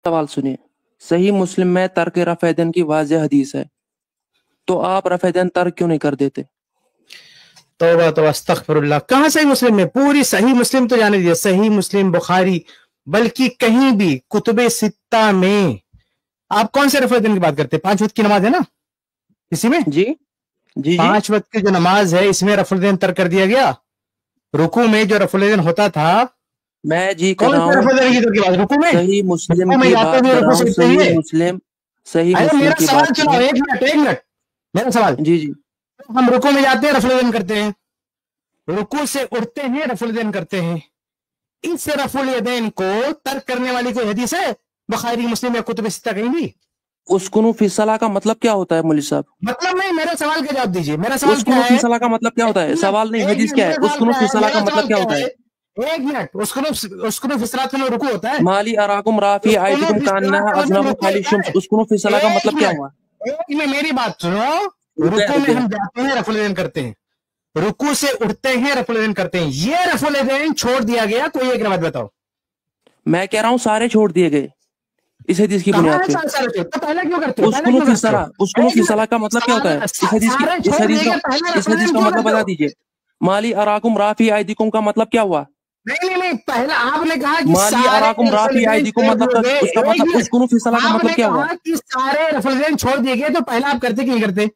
सवाल सुनिए। सही मुस्लिम में तर्क रफ़ेदन की वाज़ेह हदीस है, तो आप रफ़ेदन तर्क क्यों नहीं कर देते? तौबा तौबा अस्तगफिरुल्लाह। कहाँ सही मुस्लिम में? पूरी सही मुस्लिम तो जाने दीजिए, सही मुस्लिम, बुखारी, बल्कि कहीं भी कुतुबे सित्ता में आप कौन से रफ़ेदन की बात करते हैं? 5 वक्त की नमाज है ना इसी में? जी जी जी 5 वक्त की जो नमाज है इसमें रफ़ुल तर्क कर दिया गया। रुकू में जो रफ़ुल होता था, मैं जी कर कौन रहा से हूँ रफ़ुल की तरफ की बात? रुकू में? सही मुस्लिम रुकू में की जाते बात हुए कर रहा रुकू हूँ। से उठते हुए। सही अरे मुस्लिम मेरा की सवाल बात सुनो, सुनिए। 1 मिनट, मेरा सवाल। जी जी हम रुकू में जाते हैं, रफ़ुल करते हैं, रुकू से उठते हैं, रफ़ुल करते हैं। इस रफ़ुल यदैन को तर्क करने वाली कोई हदीस है बुखारी, मुस्लिम या कुतुब सित्ता कहीं भी? उस्कुनु फी सलाह का मतलब क्या होता है मौलवी साहब? मतलब नहीं, मेरे सवाल का जवाब दीजिए। मेरा सवाल क्या उस्कुनु फी है? सलाह का मतलब क्या होता है? सवाल नहीं, एक हदीस मिनट, क्या है? मेरा सवाल उस्कुनु क्या फी है? सलाह का मेरा मतलब सवाल क्या क्या होता है? है? 1 मिनट, उसको फिसरात में रुकू होता है? माली अराकुम राफी उसको आयदिकुम फिसरात कान्नहा का मतलब अजनबुन रुकू खाली होता शुम्स। है? उस्कुनु फी सलाह का मतलब क्या हुआ? एक मिनट मेरी बात सुनो। रुक गया रुकू रुक में गया। हम जाते हैं, रफ़ुल करते हैं, रुकू से उठते हैं, रफ़ुल करते हैं। ये रफ़ुल छोड़ दिया गया, कोई एक बात बताओ। मैं कह रहा हूँ सारे छोड़ दिए गए इस हदीस की कहाँ बुनियाद है पे। सारे सारे? तो पहला क्यों करते हो? पहला उस्कुनु क्यों फी करते हो? सलाह, उस्कुनु एक फी मिनट, सलाह का मतलब क्या होता है? सारे छोड़ दिए, पहला इस हदीस रफ़ुल का क्यों मतलब करते बता हो? दीजिए। माली अराकुम राफी आयदिकुम का मतलब क्या हुआ? नहीं नहीं नहीं, पहला आपने कहा कि माली सारे अराकुम राफी रफ़ुल आयदिकुम छोड़ मतलब दिए का गए। उसका एक मतलब मिनट, उस्कुनु फी सलाह का मतलब आपने क्या हुआ? कहा कि सारे रफ़ुल छोड़ दिए गए, तो पहला आप करते कि नहीं करते?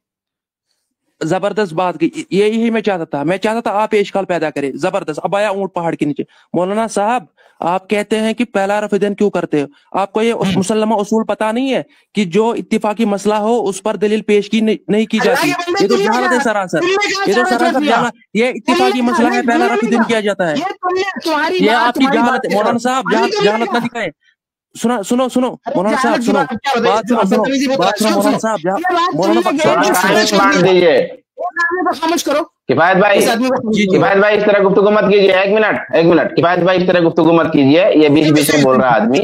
जबरदस्त बात की, यही मैं चाहता था आप इश्काल पैदा करें। जबरदस्त। अब आया ऊंट पहाड़ के नीचे। मौलाना साहब, आप कहते हैं कि पहला रफीदन क्यों करते हो? आपको ये मुसल्लमा उसूल पता नहीं है कि जो इत्तिफाकी मसला हो उस पर दलील पेश की नहीं की अल्लाह जाती? के बंदे, ये तो जहालत है सरासर। ये तो सारा छोड़ सरासर दिया? जहालत। ये तुमने इत्तिफाकी कहा मसला है, नहीं, पहला तुमने नहीं रफीदन कहा। किया जाता है। ये तुमने, ये आपकी तुम्हारी जहालत बात है कह रहा हूँ। मौलाना साहब। अभी तुमने जहालत ना कहा। दिखाए। सुनो सुनो सुनो अरे मौलाना साहब, जहालत की सुनो। बात क्या बात सुनो सुनो बदतमीजी मत बात करो, सुनो सुनो मौलाना सुनो। साहब। ये बात मौलाना तुमने कही साहब कि बात सुनो। सारे खामोश छोड़ बांट दिया। दीजिए। एक आदमी को खामोश करो, किफायत भाई, इस आदमी को खामोश जी जी करो। किफायत भाई इस तरह गुफ्तगू मत कीजिए। 1 मिनट किफायत भाई इस तरह गुफ्तगू मत कीजिए। ये बीच बीच में बोल रहा है आदमी।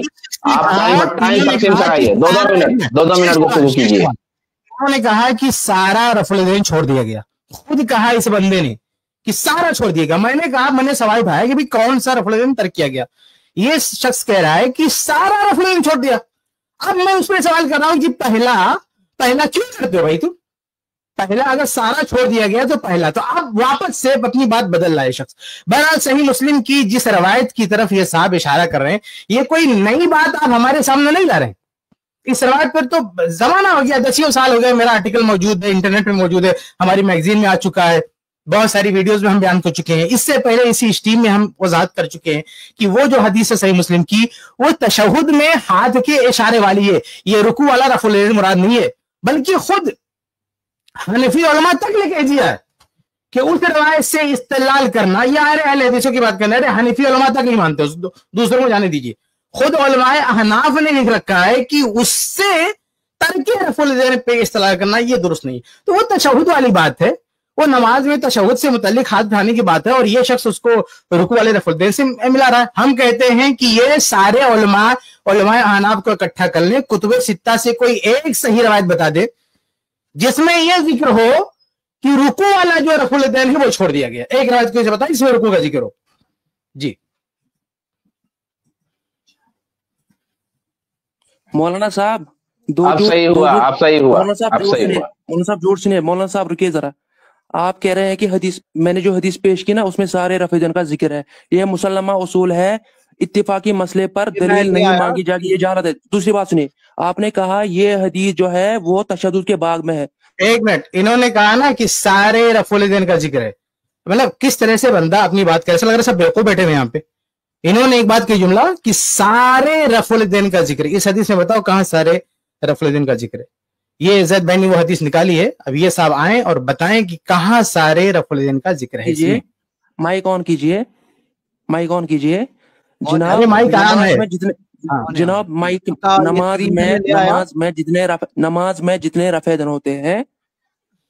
आप टाइम इन्होंने तकसीम कहा कि कराइए। दो दो सारा, मिनट दो दो मिनट गुफ्तगू कीजिए। उन्होंने कहा कि सारा रफ़ुल छोड़ दिया गया। खुद कहा इस बंदे ने कि सारा छोड़ दिया गया। मैंने कहा, मैंने सवाल उठाया कि भाई कौन सा रफ़ुल तर्क किया गया? ये शख्स कह रहा है कि सारा रफ़ुल छोड़ दिया। अब मैं उस पर सवाल कर रहा हूं कि पहला पहला क्यों करते हो भाई तुम? पहला अगर सारा छोड़ दिया गया तो पहला, तो आप वापस से अपनी बात बदल रहा है शख्स। बहरहाल सही मुस्लिम की जिस रवायत की तरफ ये साहब इशारा कर रहे हैं, ये कोई नई बात आप हमारे सामने नहीं ला रहे हैं। इस रवायत पर तो जमाना हो गया, 10 साल हो गए। मेरा आर्टिकल मौजूद है, इंटरनेट पे मौजूद है, हमारी मैगजीन में आ चुका है, बहुत सारी वीडियोस में हम बयान कर चुके हैं। इससे पहले इसी स्ट्रीम में हम वजाहत कर चुके हैं कि वो जो हदीस है सही मुस्लिम की, वो तशहुद में हाथ के इशारे वाली है। ये रुकू वाला रफुल मुराद नहीं है, बल्कि खुद हनफी उलमा तक लेके दिया है कि उस रवायत से इस्तेलाल करना, या अरे अहले हदीसों की बात करना, अरे हनफी उलमा तक नहीं मानते, दूसरों को जाने दीजिए। खुद उलमाए अहनाफ ने लिख रखा है कि उससे तर्के रफुल पे इस्तेलाल करना ये दुरुस्त नहीं। तो वो तशहुद वाली बात है, वो नमाज में तशहुद से मुतल्लिक हाथ उठाने की बात है, और ये शख्स उसको रुकू वाले रफुल से मिला रहा है। हम कहते हैं कि ये सारे उलमाए अहनाफ को इकट्ठा कर लें, कुतुब सित्ता से कोई एक सही रवायत बता दे जिसमें यह जिक्र हो कि रुकू वाला जो रफुल है वो छोड़ दिया गया। एक रवायत को बताइए इसमें रुकू का जिक्र हो। जी मौलाना साहब, आप सही हुआ, आप सही हुआ, मौलाना साहब आप जोर सही सुनिए, हुआ। मौलाना साहब जोर सुनिए। मौलाना साहब रुकिए जरा। आप कह रहे हैं कि हदीस, मैंने जो हदीस पेश की ना उसमें सारे रफीदन का जिक्र है, यह मुसल्लमा उसूल है, इत्तिफाकी मसले पर दलील नहीं मांगी जाएगी, ये जहालत है। दूसरी बात सुनिए, आपने कहा ये हदीस जो है वो तशद्दुद के बाग में है। 1 मिनट, इन्होंने कहा ना कि सारे रफुल का जिक्र है। मतलब किस तरह से बंदा अपनी बात करे, ऐसा लग रहा है सब बेवकूफ बैठे हुए यहाँ पे। इन्होंने एक बात की जुमला कि सारे रफुल का जिक्र, इस हदीस में बताओ कहां सारे रफुल का जिक्र है। ये जैद भाई ने वो हदीस निकाली है, अब ये साहब आए और बताएं कि कहां सारे रफुल का जिक्र है इसमें। माइक ऑन कीजिए, माइक ऑन कीजिए जनाब। अरे माइक आराम है। जनाब माइक, नमाज में जितने रफेदन होते हैं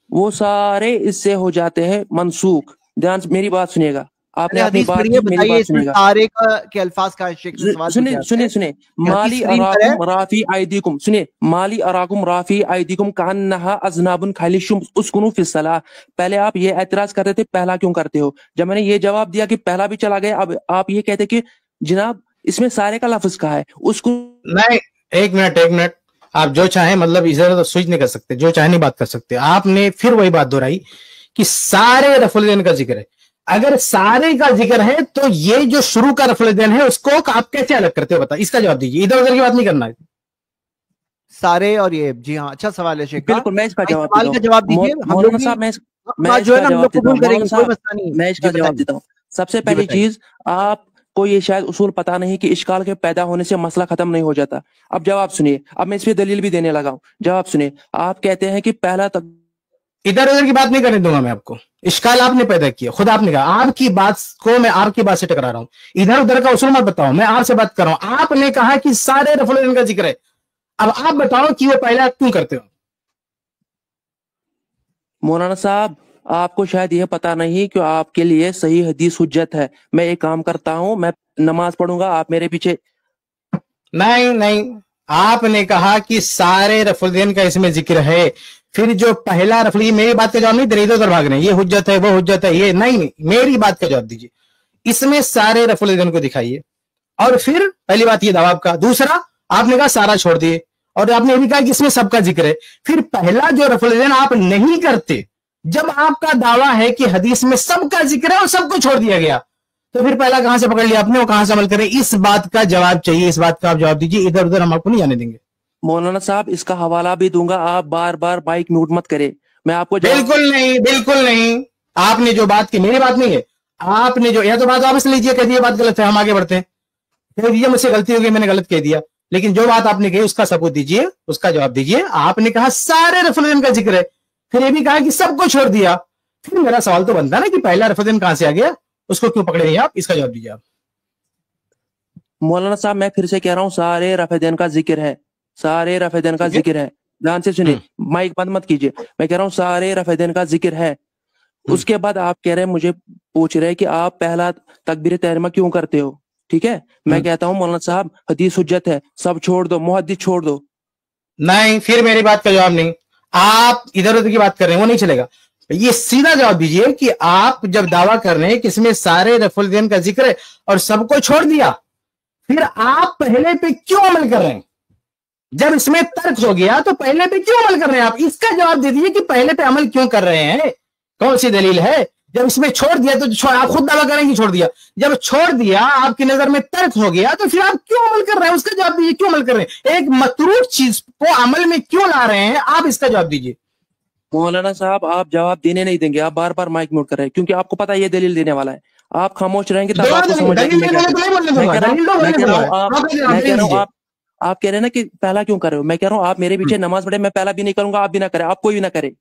वो सारे इससे हो जाते हैं मनसूख। ध्यान से मेरी बात सुनिएगा, आपने अपनी बात की, मेरी बात सुनिएगा। सारे के अल्फाज का सुनिए माली अराकुम राफी आइदिकुम, सुनिए माली अराकुम राफी आइदिकुम कान्नहा अजनाबुन खालिशुम उस्कुनु फिस्सलाह। पहले आप ये एतराज करते थे पहला क्यों करते हो, जब मैंने ये जवाब दिया कि पहला भी चला गया, अब आप ये कहते कि जनाब इसमें सारे का लफ्ज कहा है उसको नहीं एक मिनट, आप जो चाहें मतलब इधर तो स्विच नहीं कर सकते, जो चाहे नहीं बात कर सकते। आपने फिर वही बात दोहराई कि सारे रफुल का जिक्र है। अगर सारे का जिक्र है तो ये जो शुरू का रफुल है उसको आप कैसे अलग करते हो, बता, इसका जवाब दीजिए, इधर उधर की बात नहीं करना है। सारे और ये, जी हाँ, अच्छा सवाल है शेख। बिल्कुल, मैं इसका जवाब सवाल का जवाब दीजिए। मौलाना साहब, मैं जो है ना, हम लोग कबूल करेंगे, कोई मसला नहीं है। मैं इसका जवाब देता हूँ। सबसे पहली चीज, आपको ये शायद उसूल पता नहीं कि इश्काल के पैदा होने से मसला खत्म नहीं हो जाता। अब जवाब सुनिए, अब मैं इस पे दलील भी देने लगा हूँ। जवाब सुनिए, आप कहते हैं कि पहला तक इधर उधर की बात नहीं करने दूंगा मैं आपको। इश्काल आपने पैदा किया, खुद आपने कहा, आपकी बात को मैं आपकी बात से टकरा रहा हूं। इधर उधर का उसूल मत बताओ, मैं आपसे बात कर रहा हूं। आपने कहा कि सारे रफुल का जिक्र है, अब आप बताओ कि वो पहला क्यों करते हो। मौलाना साहब, आपको शायद यह पता नहीं कि आपके लिए सही हदीस हुज्जत है। मैं एक काम करता हूं, मैं नमाज पढ़ूंगा, आप मेरे पीछे। नहीं, आपने कहा कि सारे रफुल का इसमें जिक्र है, फिर जो पहला रफुल, मेरी बात का जवाब नहीं दे रहे, इधर उधर भाग रहे हैं, ये हुज्जत है, वो हुज्जत है, ये नहीं, मेरी बात का जवाब दीजिए। इसमें सारे रफुल को दिखाइए, और फिर पहली बात ये दावा आपका। दूसरा, आपने कहा सारा छोड़ दिए, और आपने भी कहा कि इसमें सबका जिक्र है। फिर पहला जो रफुल आप नहीं करते, जब आपका दावा है कि हदीस में सबका जिक्र है और सबको छोड़ दिया गया, तो फिर पहला कहां से पकड़ लिया आपने, वो कहां से अमल करें? इस बात का जवाब चाहिए, इस बात का आप जवाब दीजिए। इधर उधर हम आपको नहीं जाने देंगे। मौलाना साहब, इसका हवाला भी दूंगा, आप बार बार माइक म्यूट मत करें, मैं आपको बिल्कुल नहीं, आपने जो बात की, मेरी बात नहीं है, आपने जो, या तो बात वापस लीजिए, कह दिए बात गलत है, हम आगे बढ़ते हैं, कह दीजिए मुझसे गलती हो गई, मैंने गलत कह दिया, लेकिन जो बात आपने कही उसका सबूत दीजिए, उसका जवाब दीजिए। आपने कहा सारे रफुल का जिक्र है, फिर ये भी कहा कि सबको छोड़ दिया। फिर मेरा सवाल तो बनता ना कि पहला रफुल कहां से आ गया, उसको क्यों पकड़े नहीं आप? इसका जवाब दीजिए आप। मौलाना साहब, मैं फिर से कह रहा हूं, सारे रफेदैन का जिक्र है, सारे रफेदैन का जिक्र है। ध्यान से सुनिए, माइक बंद मत कीजिए, मैं कह रहा हूं सारे रफेदैन का जिक्र है। उसके बाद आप कह रहे हैं, मुझे पूछ रहे हैं कि आप पहला तकबीर तहरीमा क्यों करते हो। ठीक है, मैं कहता हूं मौलाना साहब, हदीस हुज्जत है, सब छोड़ दो, मुहद्दिस छोड़ दो। नहीं, फिर मेरी बात का जवाब नहीं, आप इधर उधर की बात कर रहे हैं, वो नहीं चलेगा। ये सीधा जवाब दीजिए कि आप जब दावा कर रहे हैं कि इसमें सारे रफुल का जिक्र है और सबको छोड़ दिया, फिर आप पहले पे क्यों अमल कर रहे हैं? जब इसमें तर्क हो गया तो पहले पे क्यों अमल कर रहे हैं आप? इसका जवाब दे दीजिए कि पहले पे अमल क्यों कर रहे हैं, कौन सी दलील है? जब इसमें छोड़ दिया तो आप खुद दावा करें कि छोड़ दिया, जब छोड़ दिया आपकी नजर में तर्क हो गया तो फिर आप क्यों अमल कर रहे हैं? उसका जवाब दीजिए, क्यों अमल कर रहे हैं? एक मतरूक चीज को अमल में क्यों ला रहे हैं आप? इसका जवाब दीजिए। मौलाना साहब, आप जवाब देने नहीं देंगे, आप बार बार माइक म्यूट कर रहे हैं, क्योंकि आपको पता है ये दलील देने वाला है। आप खामोश रहेंगे तब आपको समझ आएगी। मैं कह रहा हूँ आप कह रहे हैं ना कि पहला क्यों कर रहे हो, मैं कह रहा हूँ आप मेरे पीछे नमाज पढ़े, मैं पहला भी नहीं करूंगा, आप भी ना करें, आप कोई भी ना करे,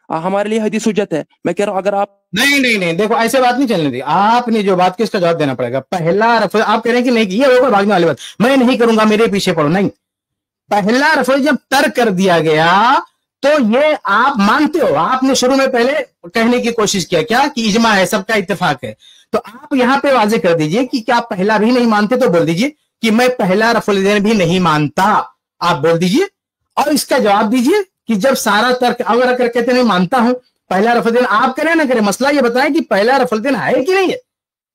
हमारे लिए हदीस हुज्जत है। मैं कह रहा हूँ अगर आप नहीं, देखो ऐसे बात नहीं चलने दी, आपने जो बात की उसका जवाब देना पड़ेगा। पहला रफुल आप कह रहे हैं कि नहीं, ये होगा भागने वाली बात, मैं नहीं करूंगा, मेरे पीछे पड़ो, नहीं। पहला रफुल जब तर्क कर दिया गया तो ये आप मानते हो, आपने शुरू में पहले कहने की कोशिश किया क्या कि इजमा है, सबका इत्तेफाक है, तो आप यहां पे वाजे कर दीजिए कि क्या पहला भी नहीं मानते, तो बोल दीजिए कि मैं पहला रफुल भी नहीं मानता, आप बोल दीजिए। और इसका जवाब दीजिए कि जब सारा तर्क अगर कहते नहीं मानता हूं पहला रफुल आप करें ना करें, मसला ये बताएं कि पहला रफुल है कि नहीं है।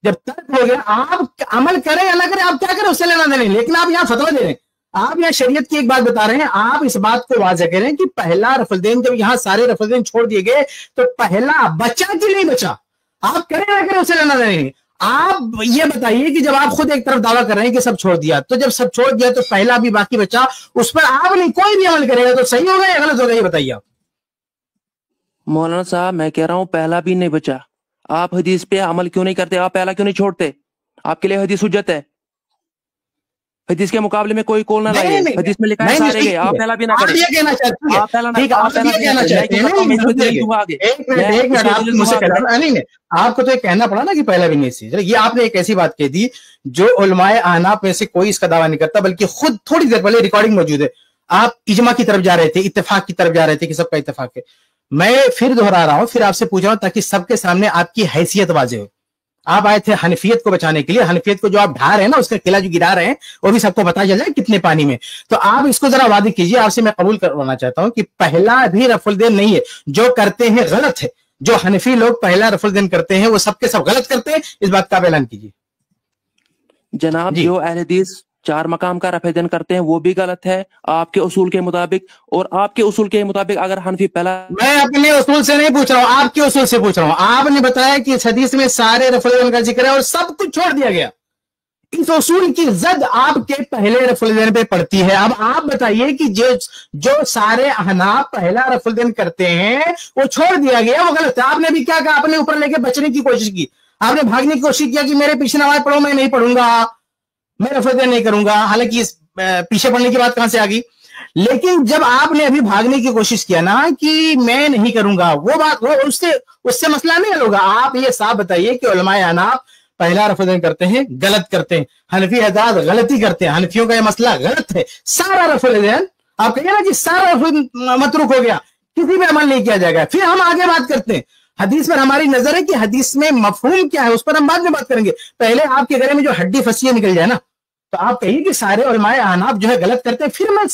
जब तर्क हो गया, आप अमल करें या ना करें, आप क्या करें उससे लेना देना, लेकिन आप यहाँ फतवा दे रहे हैं, आप यहाँ शरीयत की एक बात बता रहे हैं। आप इस बात को वाज़ेह करें कि पहला रफुल जब यहाँ सारे रफुल छोड़ दिए गए तो पहला बचा कि नहीं बचा, आप करें ना करें उससे लेना देना। आप ये बताइए कि जब आप खुद एक तरफ दावा कर रहे हैं कि सब छोड़ दिया, तो जब सब छोड़ दिया तो पहला भी बाकी बचा, उस पर आप नहीं कोई भी अमल करेगा तो सही होगा या गलत होगा, ये बताइए आप। मौलाना साहब, मैं कह रहा हूं पहला भी नहीं बचा, आप हदीस पे अमल क्यों नहीं करते, आप पहला क्यों नहीं छोड़ते? आपके लिए हदीस हुज्जत है, हदीस के मुकाबले में कोई कौल ना लाइए, हदीस में लिखा है सारे गए, आप पहला भी ना करें। ये कहना चाहते हैं, आप पहला ठीक है, आप ये कहना चाहते हैं, नहीं, आपको तो ये कहना पड़ा ना कि पहला भी नहीं सी। ये आपने एक ऐसी बात कह दी जो उलमाए अहनाफ में से कोई इसका दावा नहीं करता, बल्कि खुद थोड़ी देर पहले रिकॉर्डिंग मौजूद है, आप इजमा की तरफ जा रहे थे, इत्तेफाक की तरफ जा रहे थे कि सबका इत्तेफाक है। मैं फिर दोहरा रहा हूं, फिर आपसे पूछ रहा हूं ताकि सबके सामने आपकी हैसियत वाज़ेह हो। आप आए थे हनफियत को बचाने के लिए, हनफियत को जो आप ढा रहे हैं ना, उसका किला जो गिरा रहे हैं वो भी सबको पता चल जाए कितने पानी में। तो आप इसको जरा वादे कीजिए, आपसे मैं कबूल करवाना चाहता हूं कि पहला भी रफुल नहीं है, जो करते हैं गलत है, जो हनफी लोग पहला रफुल करते हैं वो सबके सब गलत करते हैं, इस बात का ऐलान कीजिए। जनाब, जो अहले हदीस चार मकाम का रफेदन करते हैं वो भी गलत है आपके उसूल के मुताबिक, और आपके उसूल के मुताबिक अगर हनफी पहला। मैं अपने उसूल से नहीं पूछ रहा हूँ, आपके उसूल से पूछ रहा हूँ। आपने बताया कि इस हदीस में सारे रफल का जिक्र है और सब कुछ छोड़ दिया गया। इस उसूल की जद आपके पहले रफल पे पड़ती है। अब आप बताइए कि जो सारे अहनाफ पहला रफल करते हैं वो छोड़ दिया गया, वो गलत है। आपने भी क्या कहा, आपने ऊपर लेके बचने की कोशिश की, आपने भागने की कोशिश किया कि मेरे पीछे नमाज पढ़ो, मैं नहीं पढ़ूंगा, मैं रफल नहीं करूंगा। हालांकि इस पीछे पढ़ने की बात कहां से आ गई? लेकिन जब आपने अभी भागने की कोशिश किया ना कि मैं नहीं करूंगा, वो बात वो उससे मसला नहीं हल होगा। आप ये साफ बताइए कि उलमाए अहनाफ पहला रफल करते हैं, गलत करते हैं, हनफी हजरात गलती करते हैं, हनफियों का ये मसला गलत है। सारा रफल आप कहिए ना कि सारा रफल मतरूक हो गया, किसी पे अमल नहीं किया जाएगा। फिर हम आगे बात करते हैं, हदीस पर हमारी नजर है कि हदीस में मफहूम क्या है, उस पर हम बाद में बात करेंगे। पहले आपके गले में जो हड्डी फंसी निकल जाए ना, तो आप कहिए कि सारे उलमाए अहनाफ जो है गलत करते हैं, फिर मैं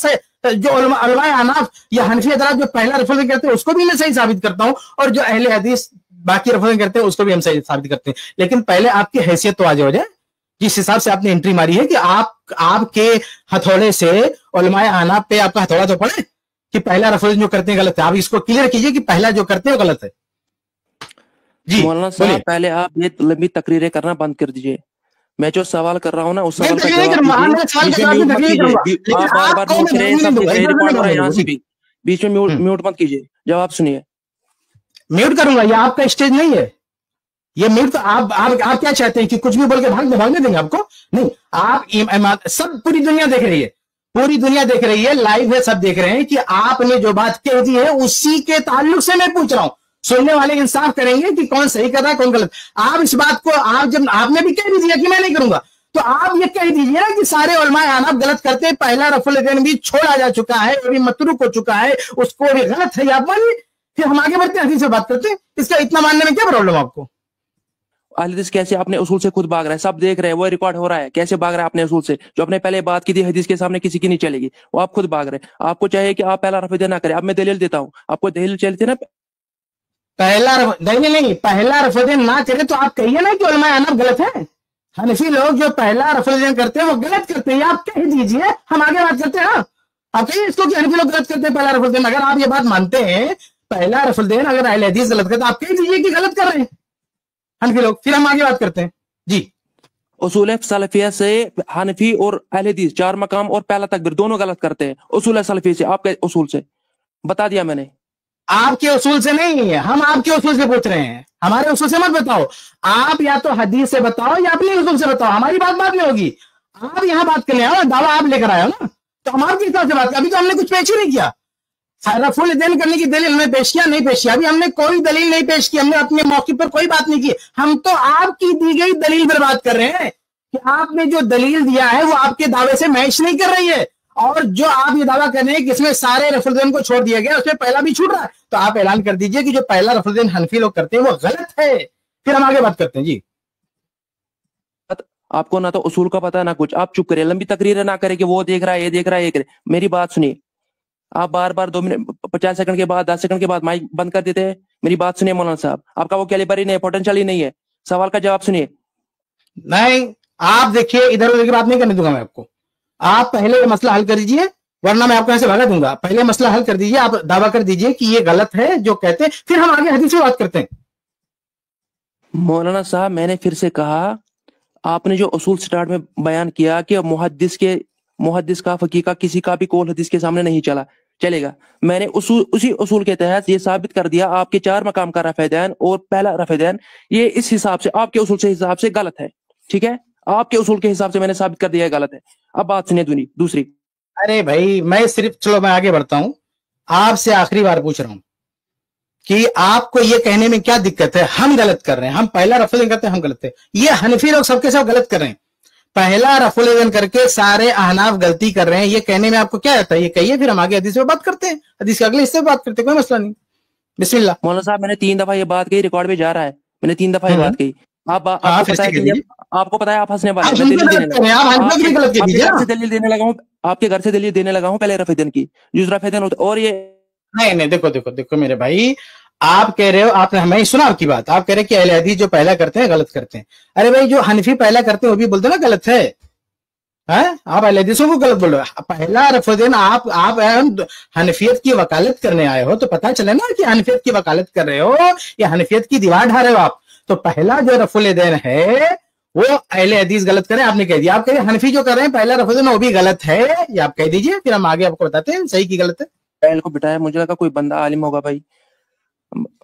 जो उलमाए अहनाफ या हनफी हजरात जो पहला रफल करते हैं उसको भी मैं सही साबित करता हूं, और जो अहले हदीस बाकी रफल करते हैं उसको भी हम सही साबित करते हैं। लेकिन पहले आपकी हैसियत तो आज हो जाए, जिस हिसाब से आपने एंट्री मारी है कि आपके हथौड़े से उलमाए अहनाफ पे आपका हथौड़ा तो पड़े कि पहला रफल जो करते हैं गलत है। आप इसको क्लियर कीजिए कि पहला जो करते हैं वो गलत है। जी मौलाना साहब, पहले आप ये लंबी तकरीरें करना बंद कर दीजिए। मैं जो सवाल कर रहा हूँ ना उस सवाल का जवाब दीजिए। बीच में म्यूट मत कीजिए, जवाब सुनिए। म्यूट करूंगा, ये आपका स्टेज नहीं है। ये म्यूट तो आप क्या चाहते हैं कि कुछ भी बोल के भागने देंगे आपको? नहीं, आप सब पूरी दुनिया देख रही है, पूरी दुनिया देख रही है, लाइव है, सब देख रहे हैं कि आपने जो बात कह दी है उसी के ताल्लुक से मैं पूछ रहा हूं। सुनने वाले इंसाफ करेंगे कि कौन सही कर रहा है कौन गलत। आप इस बात को जब आपने भी कह दीजिए कि मैं नहीं करूंगा, तो आप ये कह दीजिए ना कि सारे उलमाए अहनाफ गलत करते हैं, पहला रफल भी छोड़ा जा चुका है, वो भी मतरूक हो चुका है, उसको भी गलत है, आप मानिए। फिर हम आगे बढ़ते हैं, हदीस से बात करते हैं। इसका इतना मानने में क्या प्रॉब्लम आपको? हदीस कैसे अपने उसूल से खुद भाग रहा है, सब देख रहे हैं, वो रिकॉर्ड हो रहा है, कैसे भाग रहा है अपने उसूल से। जो आपने पहले बात की थी हदीस के सामने किसी की नहीं चलेगी, वो आप खुद भाग रहे हैं। आपको चाहिए कि आप पहला रफल ना करें। अब मैं दलील देता हूँ आपको, दलील चलती ना, पहला नहीं, पहला रफल ना करे तो आप कहिए ना कि उलमाए अहनाफ गलत है। हनफी लोग जो पहला रफल करते हैं वो गलत करते हैं, आप कह दीजिए, हम आगे बात करते हैं। आप कहिए इसको कि हनफी लोग गलत करते हैं पहला रफल। अगर आप ये बात मानते हैं पहला रफल अगर अहले हदीस गलत करते हैं, आप कह दीजिए कि गलत कर रहे हैं हनफी लोग, फिर हम आगे बात करते हैं। जी, उसूल सलफिया से हनफी और अहले हदीस चार मकाम और पहला तकबीर दोनों गलत करते हैं। उसूल सलफिया से, आपके उसूल से बता दिया मैंने। आपके उसूल से नहीं है, हम आपके उसूल से पूछ रहे हैं, हमारे उसूल से मत बताओ। आप या तो हदीस से बताओ या अपने उसूल से बताओ, हमारी बात बाद में होगी। आप यहाँ बात करने आओ, दावा आप लेकर आए हो ना, तो हम आपके हिसाब से बात, अभी तो हमने कुछ पेश ही नहीं किया। रफुल देन करने की दलील हमने पेश किया, नहीं पेश किया, अभी हमने कोई दलील नहीं पेश की, हमने अपने मौके पर कोई बात नहीं की। हम तो आपकी दी गई दलील पर बात कर रहे हैं कि आपने जो दलील दिया है वो आपके दावे से मैच नहीं कर रही है, और जो आप ये दावा कर रहे हैं कि इसमें सारे रफुल को छोड़ दिया गया, उसमें पहला भी छूट रहा है, तो आप ऐलान कर दीजिए कि जो पहला रफुल हनफी लोग करते हैं वो गलत है, फिर हम आगे बात करते हैं। जी, आपको ना तो उसूल का पता ना कुछ, आप चुप करिए, लंबी तकरीर ना करें कि वो देख रहा है, ये देख रहा है, ये करे। मेरी बात सुनिए। आप बार बार 2 मिनट 50 सेकंड के बाद 10 सेकंड के बाद माइक बंद कर देते हैं। मेरी बात सुनिए मौलाना साहब, आपका वो कैलिबर ही नहीं है, पोटेंशियल ही नहीं है। सवाल का जवाब सुनिए। नहीं, आप देखिए, इधर उधर की बात नहीं करने दूंगा मैं आपको। आप पहले मसला हल कर दीजिए, वरना मैं आपको ऐसे भगा दूंगा। पहले मसला हल कर दीजिए, आप दावा कर दीजिए कि ये गलत है जो कहते हैं, फिर हम आगे हदीस में बात करते हैं। मौलाना साहब, मैंने फिर से कहा, आपने जो उसूल स्टार्ट में बयान किया कि मुहद्दिस का फकीह का किसी का भी कौल हदीस के सामने नहीं चलेगा, मैंने उसी उसूल के तहत ये साबित कर दिया आपके 4 मकाम का रफ़-ए-दैन और पहला रफ़-ए-दैन ये इस हिसाब से आपके उसूल से हिसाब से गलत है। ठीक है, आपके उसूल के हिसाब से मैंने साबित कर दिया है गलत है। अब बात सुनिए दूसरी। अरे भाई, मैं सिर्फ, चलो मैं आगे बढ़ता हूं, आपसे आखिरी बार पूछ रहा हूं कि आपको ये कहने में क्या दिक्कत है हम गलत कर रहे हैं, हम पहला रफ़-ए-दैन करते हैं, हम गलत है। ये हनफी लोग सबके सब गलत कर रहे हैं, पहला रफ़-ए-दैन करके सारे अहनाफ गलती कर रहे हैं। ये कहने में आपको क्या आता है, ये कहिए, फिर हम आगे हदीस पे बात करते हैं, हदीस के अगले हिस्से पे बात करते हैं, कोई मसला नहीं। बिस्मिल्लाह। मौलाना साहब, मैंने 3 दफा ये बात कही, रिकॉर्ड में जा रहा है, मैंने 3 दफा ये बात कही। आपको पता है आप हंसने वाले, आपके घर से दलील देने लगा हूं पहले रफ़-ए-दैन की, दूसरा रफ़-ए-दैन होता, और ये नहीं, देखो मेरे भाई, आप कह रहे हो, आपने हमें सुना आपकी बात, आप कह रहे हैं कि अहले हदीस जो पहला करते हैं गलत करते हैं। अरे भाई, जो हनफी पहला करते हैं वो भी बोलते हैं ना गलत है। आप अहले हदीसों को गलत बोल रहे हो। पहला रफुद्दीन आप हनफियत की वकालत करने आए हो तो पता चले ना कि हनफियत की वकालत कर रहे हो या हनफियत की दीवार ढा रहे हो आप। तो पहला जो रफुद्दीन है वो अहले हदीस गलत करें, आपने कह दिया। आप कह हनफी जो कर रहे हैं पहला रफुद्दीन वो भी गलत है, ये आप कह दीजिए, फिर हम आगे आपको बताते हैं सही की गलत है। पहल को बिठाया, मुझे लगा कोई बंदा आलिम होगा भाई।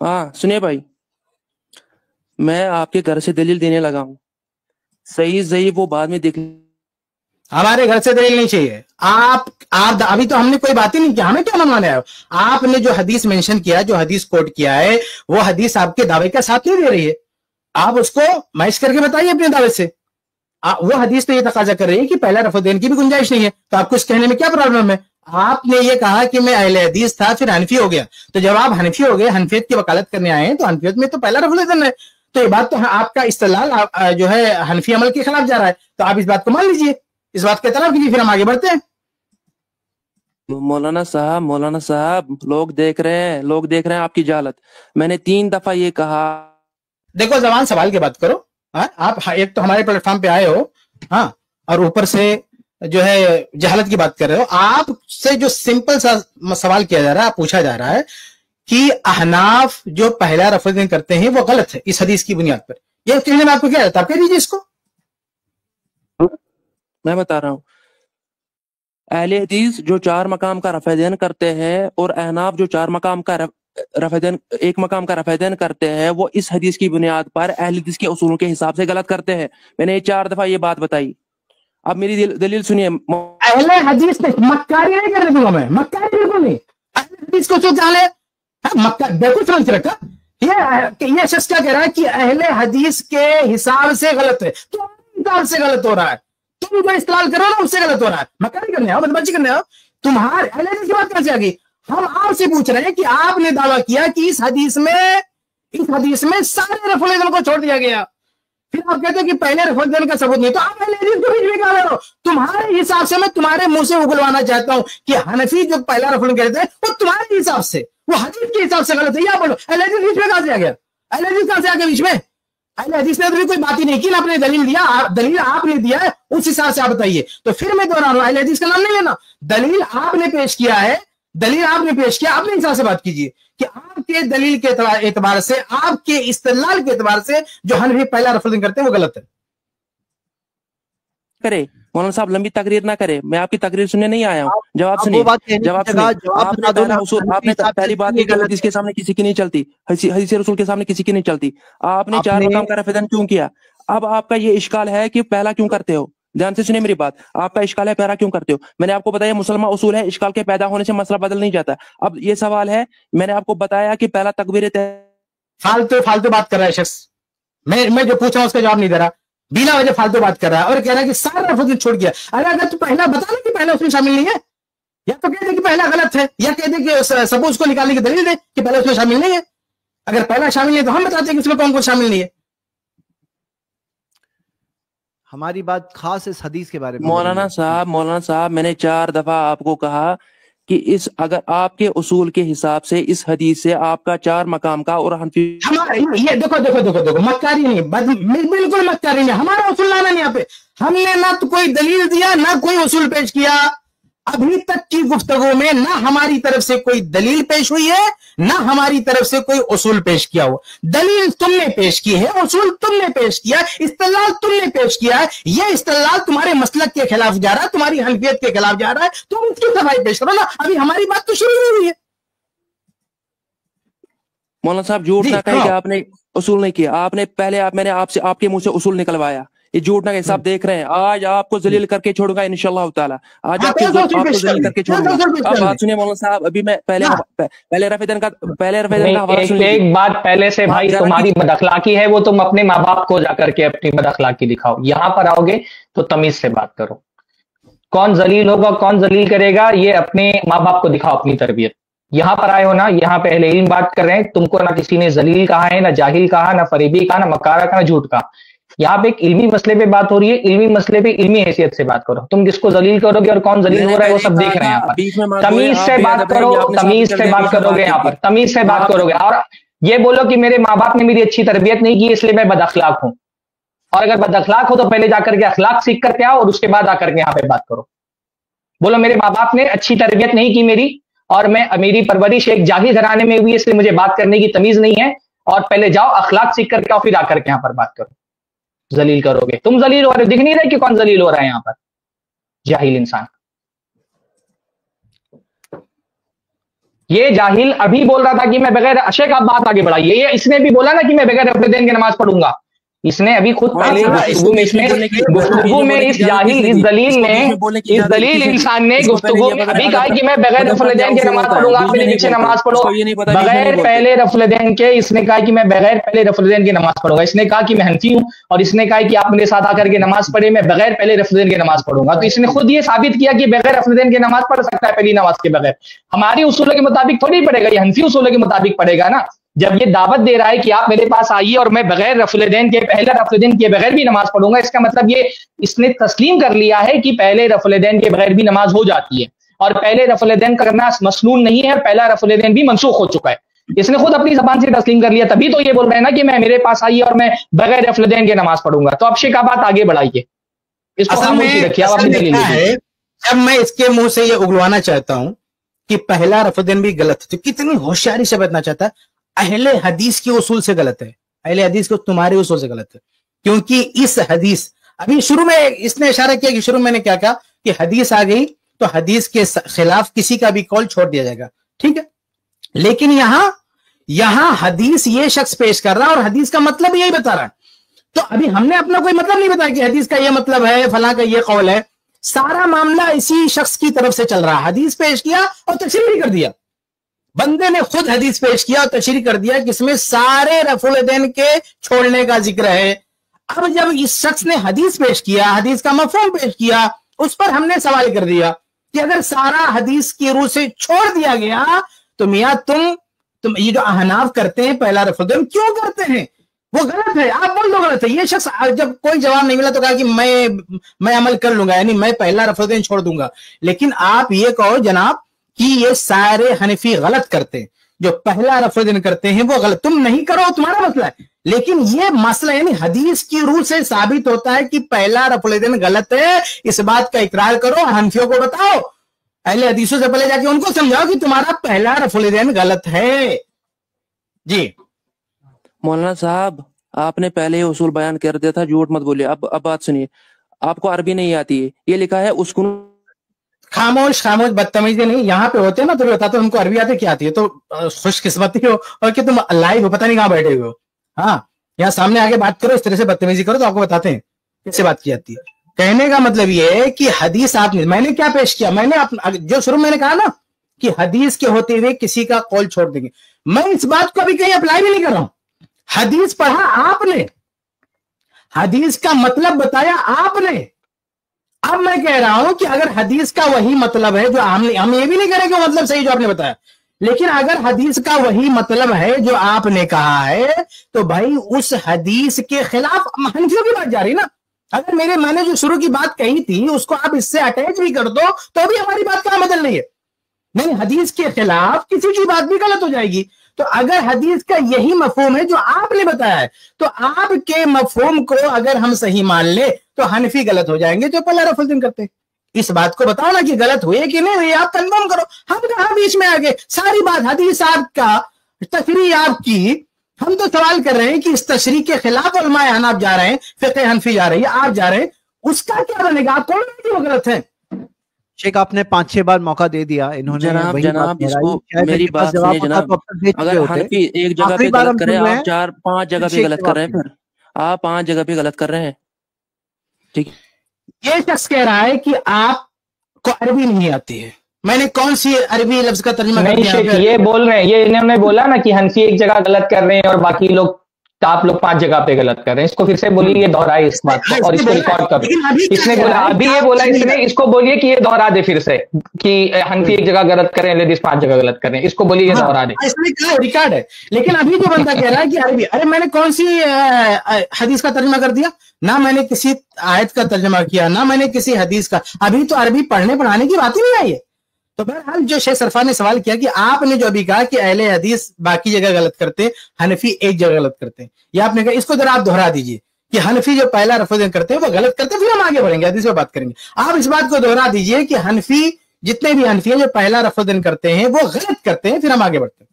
हाँ सुनिए भाई, मैं आपके घर से दलील देने लगा हूँ, सही वो बाद में देख। हमारे घर से दलील नहीं चाहिए। आप अभी तो हमने कोई बात ही नहीं किया, हमें क्या मनवाने आए हो? आपने जो हदीस मेंशन किया, जो हदीस कोट किया है, वो हदीस आपके दावे का साथ नहीं दे रही है। आप उसको मैच करके बताइए अपने दावे से। वो हदीस तो ये तकाजा कर रही है कि पहला रफुद्दीन की भी गुंजाइश नहीं है, तो आपको इस कहने में क्या प्रॉब्लम है? आपने ये कहा कि मैं अहले हदीस था फिर हनफी हो गया, तो जब आप हनफी हो गए, हनफियत की वकालत करने आए हैं, तो हनफियत में तो पहला रफुद्दीन है। तो ये बात तो आपका इस्तेलाल जो है हनफी अमल के खिलाफ जा रहा है, तो आप इस बात को मान लीजिए, इस बात के तरफ कीजिए, फिर हम आगे बढ़ते हैं। मौलाना साहब लोग देख रहे हैं आपकी जालत। मैंने 3 दफा ये कहा। देखो जवान सवाल की बात करो। आप एक तो हमारे प्लेटफॉर्म पे आए हो, हाँ, और ऊपर से जो है जहालत की बात कर रहे हो। आपसे जो सिंपल सा सवाल किया जा रहा है, पूछा जा रहा है कि अहनाफ जो पहला रफुद्दीन करते हैं वो गलत है इस हदीस की बुनियाद पर। ये कहने में आपको क्या रहता है? आप कह दीजिए इसको। मैं बता रहा हूँ, अहले हदीस जो 4 मकाम का रफेदन करते हैं और अहनाफ जो 4 मकाम का रफेदन 1 मकाम का रफेदन करते हैं, वो इस हदीस की बुनियाद पर अहले हदीस के उसूलों के हिसाब से गलत करते हैं। मैंने 4 दफा ये बात बताई। अब मेरी दलील सुनिए। अहले हदीस ने मक्कारी नहीं करने दूंगा मैं, मक्कारी बिल्कुल नहीं। अहले हदीस को जाने मक्का बिल्कुल समझ रखा। ये शख्स क्या कह रहा है कि अहले हदीस के हिसाब से गलत है, तो हिसाब से गलत हो रहा है। तुम जो इस्तेमाल करो ना उससे गलत हो रहा है। मक्कारी करने आओ, बदमाशी करने आओ। तुम्हारे अहले हदीस की बात कैसे आ गई? हम आपसे पूछ रहे हैं कि आपने दावा किया कि इस हदीस में सारे रफुद्दीन को छोड़ दिया गया, फिर आप कहते हो कि पहले रफुद्दीन का सबूत नहीं, तो आप अहले हदीस को बीच में क्या रहे हो? तुम्हारे हिसाब से मैं तुम्हारे मुंह से उगलवाना चाहता हूं कि हनफी जो पहला रफुद्दीन कहते हैं वो तुम्हारे हिसाब से, वो हदीस के हिसाब से गलत है। या बोलो अहले हदीस बीच में कहां से आ गया? अहले हदीस कहां से आ गया बीच में? अहले हदीस ने तो भी कोई बात ही नहीं की ना, आपने दलील दिया, दलील आपने दिया है, उस हिसाब से आप बताइए। तो फिर मैं दोहरा रहा हूं, अहले हदीस का नाम नहीं लेना। दलील आपने पेश किया है, अपने हिसाब से बात कीजिए कि आपके दलील के एतबार से, आपके इस्तेदलाल के एतबार से जो हनफी पहला रफुद्दीन करते हैं वो गलत है। करे मौलाना साहब, लंबी तकरीर ना करे, मैं आपकी तकरीर सुनने नहीं आया हूँ। जवाब सुनिए, आपने पहली बात की कि हदीस के सामने किसी की नहीं चलती, हदीस रसूल के सामने किसी की नहीं चलती। आपने 4 मकाम का रफेदन क्यों किया? अब आपका ये इश्काल है कि पहला क्यों करते हो। ध्यान से सुनिए मेरी बात, आपका इश्काल है पहला क्यों करते हो। मैंने आपको बताया मुसलमान उसूल है, इश्काल के पैदा होने से मसला बदल नहीं जाता। अब ये सवाल है, मैंने आपको बताया कि पहला तकबीर फालतू बात कर रहा है शख्स। मैं जो पूछ रहा हूं उसका जवाब नहीं दे रहा, बिना वजह फालतू बात कर रहा है और कह रहा है कि सारा रफुद्दीन छोड़ गया। अरे अगर तू पहला बता ना कि पहला उसमें शामिल नहीं है, या तो कह दे कि पहला गलत है, या कह दे कि सबूत उसको निकालने की दलील दे कि पहला उसमें शामिल नहीं है। अगर पहला शामिल नहीं है तो हम बताते हैं कि उसमें कौन कौन शामिल नहीं है। हमारी बात खास इस हदीस के बारे में। मौलाना साहब मैंने 4 दफा आपको कहा कि अगर आपके उसूल के हिसाब से इस हदीस से आपका 4 मकाम का और हनफी, ये देखो मक्कारी नहीं, बिल्कुल मक्कारी नहीं। हमारा उसूल लाना नहीं यहाँ पे, हमने ना तो कोई दलील दिया ना कोई उसूल पेश किया। अभी तक की गुफ्तगू में ना हमारी तरफ से कोई दलील पेश हुई है, ना हमारी तरफ से कोई उसूल पेश किया हो। दलील तुमने पेश की है, उसूल तुमने पेश किया, इस्तेलाल तुमने पेश किया है। ये इस्तेलाल तुम्हारे मसलक के खिलाफ जा रहा है, तुम्हारी हनफियत के खिलाफ जा रहा है, तुम उसकी सफाई पेश करो ना। अभी हमारी बात तो शुरू नहीं हुई है। मौलाना साहब झूठ ना कहे कि आपने उसूल नहीं किया। आपने पहले मैंने आपसे आपके मुंह से उसूल निकलवाया, ये झूठ ना, सब देख रहे हैं। आज आपको जलील करके छोड़ूंगा इंशाअल्लाह ताला, आज आपको जलील करके छोड़ूंगा। अब बात सुनिए मौलाना साहब, अभी मैं पहले रफेदन का हवाला सुन लीजिए। एक बात पहले से भाई, तुम्हारी बदअखलाकी है वो, तुम अपने माँ बाप को जाकर के अपनी बदअखलाकी दिखाओ। यहाँ पर आओगे तो तमीज से बात करो। कौन जलील होगा कौन जलील करेगा, ये अपने माँ बाप को दिखाओ, अपनी तरबियत। यहाँ पर आए हो ना, यहाँ पे अहले इल्म बात कर रहे हैं, तुमको ना किसी ने जलील कहा है, ना जाहिल कहा, ना फरीबी कहा, ना मकारा कहा, ना झूठ कहा। यहाँ पे एक इल्मी मसले पे बात हो रही है, इल्मी मसले पे इल्मी हैसियत से बात करो। तुम किसको जलील करोगे और कौन जलील हो रहा है वो सब देख रहे हैं यहाँ पर। तमीज से बात करो, तमीज से बात करोगे, यहाँ पर तमीज से बात करोगे। और ये बोलो कि मेरे माँ बाप ने मेरी अच्छी तरबियत नहीं की इसलिए मैं बदअखलाक हूँ, اور اگر بد اخلاق ہو تو پہلے جا کر کے اخلاق سیکھ کر کے آؤ اور اس کے بعد آ کر کے یہاں پہ بات کرو. بولو میرے ماں باپ نے اچھی تربیت نہیں کی میری، اور میری پرورش ایک جاہل گھرانے میں ہوئی، اس لیے مجھے بات کرنے کی تمیز نہیں ہے، اور پہلے جاؤ اخلاق سیکھ کر کے آؤ، پھر آ کر کے یہاں پر بات کرو. ذلیل کرو گے تم، ذلیل ہو رہے، دکھ نہیں رہے کہ کون ذلیل ہو رہا ہے یہاں پر؟ جاہل انسان. یہ جاہل ابھی بول رہا تھا کہ میں بغیر اشیک، آپ بات آگے بڑھائیے. یہ اس نے بھی بولا نا کہ میں بغیر رفع دین کی نماز پڑھوں گا. اس نے ابھی خود پہلے گفتگو میں اس جاہل، اس دلیل انسان نے گفتگو میں ابھی کہا کہ میں بغیر رفع الدین کے نماز پڑھوں گا. آپ میرے پیچھے نماز پڑھو بغیر پہلے رفع الدین کے. اس نے کہا کہ میں بغیر پہلے رفع الدین کے نماز پڑھوں گا. اس نے کہا کہ میں حنفی ہوں، اور اس نے کہا کہ آپ میرے ساتھ آ کر کے نماز پڑھے، میں بغیر پہلے رفع الدین کے نماز پڑھوں گا. تو اس نے خود یہ ثابت کیا کہ بغیر رفع الدین کے نماز پڑھ سکتا ہے پہلی نماز کے بغیر. ہماری اصولوں کے مطابق تھوڑی پڑھے گا، یہ حنفی اصولوں کے مطابق پڑھے گا نا. جب یہ دعوت دے رہا ہے کہ آپ میرے پاس آئیے اور میں بغیر رفع الدین کے، پہلے رفع الدین کے بغیر بھی نماز پڑھوں گا، اس کا مطلب یہ اس نے تسلیم کر لیا ہے کہ پہلے رفع الدین کے بغیر بھی نماز ہو جاتی ہے، اور پہلے رفع الدین کرنا مسنون نہیں ہے، پہلا رفع الدین بھی منسوخ ہو چکا ہے. اس نے خود اپنی زبان سے تسلیم کر لیا، تبھی تو یہ بول رہے ہیں نا کہ میں میرے پاس آئیے اور میں بغیر رفع الدین کے نماز پڑھوں گا. تو اب شیخ بات آگے بڑھائیے، اس کو خاموشی رکھیے. آپ اپنی دلیل لیجیے. جب میں اس کے منہ سے یہ اگلوانا چاہتا ہوں کہ پہلا رفع الدین بھی غلط ہے، تو کتنی ہوشیاری سے بتنا چاہتا ہے. اہل حدیث کے اصول سے غلط ہے، اہل حدیث کو تمہارے اصول سے غلط ہے. کیونکہ اس حدیث، ابھی شروع میں اس نے اشارہ کیا کہ شروع میں نے کیا کہا کہ حدیث آ گئی تو حدیث کے خلاف کسی کا بھی قول چھوڑ دیا جائے گا، ٹھیک ہے. لیکن یہاں حدیث یہ شخص پیش کر رہا ہے اور حدیث کا مطلب یہی بتا رہا ہے. تو ابھی ہم نے اپنا کوئی مطلب نہیں بتایا کہ حدیث کا یہ مطلب ہے، فلاں کا یہ قول ہے. سارا معاملہ اسی شخص کی طرف سے چل رہا ہے. حدیث پیش کیا اور تشریح بھی کر دیا. بندے نے خود حدیث پیش کیا اور تشریح کر دیا کہ اس میں سارے رفع الدین کے چھوڑنے کا ذکر ہے. اب جب اس شخص نے حدیث پیش کیا، حدیث کا مفہوم پیش کیا، اس پر ہم نے سوال کر دیا کہ اگر سارا حدیث کی روح سے چھوڑ دیا گیا تو میاں تم یہ جو احناف کرتے ہیں پہلا رفع الدین کیوں کرتے ہیں؟ وہ غلط ہے. آپ بول دو غلط ہے. یہ شخص جب کوئی جواب نہیں ملا تو کہا کہ میں عمل کر لوں گا، یعنی میں پہلا رفع الدین چھوڑ دوں گا. لیکن آپ یہ کہو جناب کہ یہ سارے حنفی غلط کرتے ہیں، جو پہلا رفع الدین کرتے ہیں وہ غلط. تم نہیں کرو، تمہارا مسئلہ ہے. لیکن یہ مسئلہ یعنی حدیث کی روح سے ثابت ہوتا ہے کہ پہلا رفع الدین غلط ہے. اس بات کا اقرار کرو، حنفیوں کو بتاؤ، اہل حدیثوں سے پہلے جا کے ان کو سمجھاؤ کہ تمہارا پہلا رفع الدین غلط ہے. جی مولانا صاحب، آپ نے پہلے یہ اصول بیان کر دیا تھا، جھوٹ مت بولیے. اب بات سنیے. آپ کو عربی نہیں آتی ہے، یہ لکھا ہے اسکن. خاموش بدتمیزی نہیں. یہاں پہ ہوتے ہیں نا تو بتاتے ہم کو عربی آتی کیا آتی ہے. تو خوش قسمتی ہو اور کہ تم لائیو ہو، پتہ نہیں کہاں بیٹھے ہوئے ہو. ہاں یہاں سامنے آگے بات کرو، اس طرح سے بدتمیزی کرو تو آپ کو بتاتے ہیں کیسے بات کی جاتی ہے. کہنے کا مطلب یہ ہے کہ حدیث آپ نے، میں نے کیا پیش کیا، میں نے جو شروع میں نے کہا نا کہ حدیث کے ہوتے ہوئے کسی کا قول چھوڑ دیں گے، میں اس بات کو ابھی کہیں اپلائی بھی نہیں کر رہا ہوں. حدیث پڑھا آپ نے، حدیث کا مطلب بتایا آپ نے. اب میں کہہ رہا ہوں کہ اگر حدیث کا وہی مطلب ہے جو ہم یہ بھی نہیں کریں کہ مطلب صحیح جو آپ نے بتایا، لیکن اگر حدیث کا وہی مطلب ہے جو آپ نے کہا ہے تو بھائی اس حدیث کے خلاف حنفیوں کی بات جا رہی نا. اگر میں نے جو شروع کی بات کہی تھی اس کو آپ اس سے اٹیچ بھی کر دو تو بھی ہماری بات کا بدل نہیں ہے. نہیں، حدیث کے خلاف کسی کی بات بھی غلط ہو جائے گی. تو اگر حدیث کا یہی مفہوم ہے جو آپ نے بتایا ہے تو آپ کے مفہوم کو اگر ہم صحیح مان لیں تو حنفی غلط ہو جائیں گے جو پہلا رفع الدین کرتے ہیں. اس بات کو بتاؤ نا کہ غلط ہوئے کہ نہیں ہوئے، آپ کنفرم کرو. ہم کہاں بیچ میں آگے ساری بات حدیث آپ کا تشریح آپ کی، ہم تو سوال کر رہے ہیں کہ اس تشریح کے خلاف علماء حناف جا رہے ہیں، فقہ حنفی جا رہی ہے، آپ جا رہے ہیں، اس کا کیا بنے گا؟ آپ کون کہ وہ غلط ہے؟ شیخ آپ نے 5-6 بار موقع دے دیا انہوں نے. جناب اس کو میری بات سنیے جناب. اگر حنفی ایک جگہ پہ غلط کرے، آپ 4-5 جگہ پہ غلط کر رہے ہیں، پھر آپ 5 جگہ پہ غلط کر رہے ہیں. ٹھیک، یہ شخص کہہ رہا ہے کہ آپ کو عربی نہیں آتی ہے. میں نے کون سی عربی لفظ کا ترجمہ کر دیا؟ یہ بول رہے ہیں، یہ انہوں نے بولا نا کہ حنفی ایک جگہ غلط کر رہے ہیں اور باقی لوگ، آپ لوگ 5 جگہ پہ غلط کر رہے ہیں. اس کو پھر سے بولیے، یہ دہرائے اس بات کو اور اس کو ریکارڈ کرو. اس نے بولا، ابھی یہ بولا اس نے، اس کو بولیے کہ یہ دہرا دے پھر سے کہ حنفی ایک جگہ غلط کریں، لیڈیز 5 جگہ غلط کریں. اس کو بولیے یہ دہرا دے. اس نے کہا ریکارڈ ہے. لیکن ابھی جو بندہ کہہ رہا ہے کہ عربی، ارے میں نے کون سی حدیث کا ترجمہ کر دیا؟ نہ میں نے کسی آیت کا ترجمہ کیا، نہ میں نے کسی حدیث کا. ابھی تو عربی پڑھنے پڑھانے کی بات ہی نہیں آئی ہے. تو بہرحال جو شیخ سرفا نے سوال کیا کہ آپ نے جو ابھی کہا کہ اہل حدیث باقی جگہ غلط کرتے ہیں، حنفی ایک جگہ غلط کرتے ہیں، یہ آپ نے کہا، اس کو ذرا آپ دہرا دیجئے کہ حنفی جو پہلا رفع کرتے ہیں وہ غلط کرتے ہیں، پھر ہم آگے بڑھیں گے، حدیث پہ بات کریں گے. آپ اس بات کو دوہرا دیجئے کہ حنفی جتنے بھی حنفی ہیں جو پہلا رفع کرتے ہیں وہ غلط کرتے ہیں، پھر ہم آگے بڑھتے ہیں.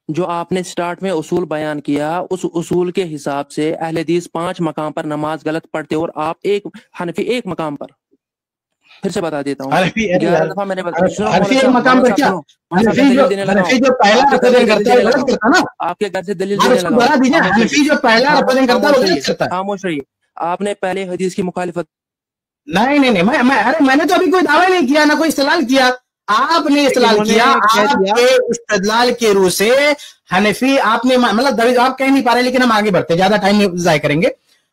جو آپ نے سٹارٹ میں اصول بیان کیا، اس اصول کے حساب سے اہل حدیث 5 مقام پر نماز غلط پڑھتے اور آپ ایک حنفی ایک مقام پر. پھر سے بتا دیتا ہوں، حنفی 11 دفعہ میں نے حنفی ایک مقام پر کیا؟ حنفی جو پہلا رفع کرتا ہے غلط کرتا ہے نا. آپ کے گھر سے دلیل آپ دینے اس کو لگا دوہرا دیجئے، حنفی جو پہلا رفع کرتا ہے وہ غلط کرتا ہے. خاموش رہیے. آپ نے پہلے حدیث کی مخالفت. نہیں میں نے تو ابھی کوئی دعویٰ نہیں کیا، نہ کوئی استدلال کیا. آپ نے استدلال کیا، آپ کے استدلال کے روح سے حنفی آپ نے مطلب دبی، آپ کہہ نہیں پا رہے، لیکن ہم آگے بڑھتے ہیں، زیادہ ٹائم ضائع کریں گے.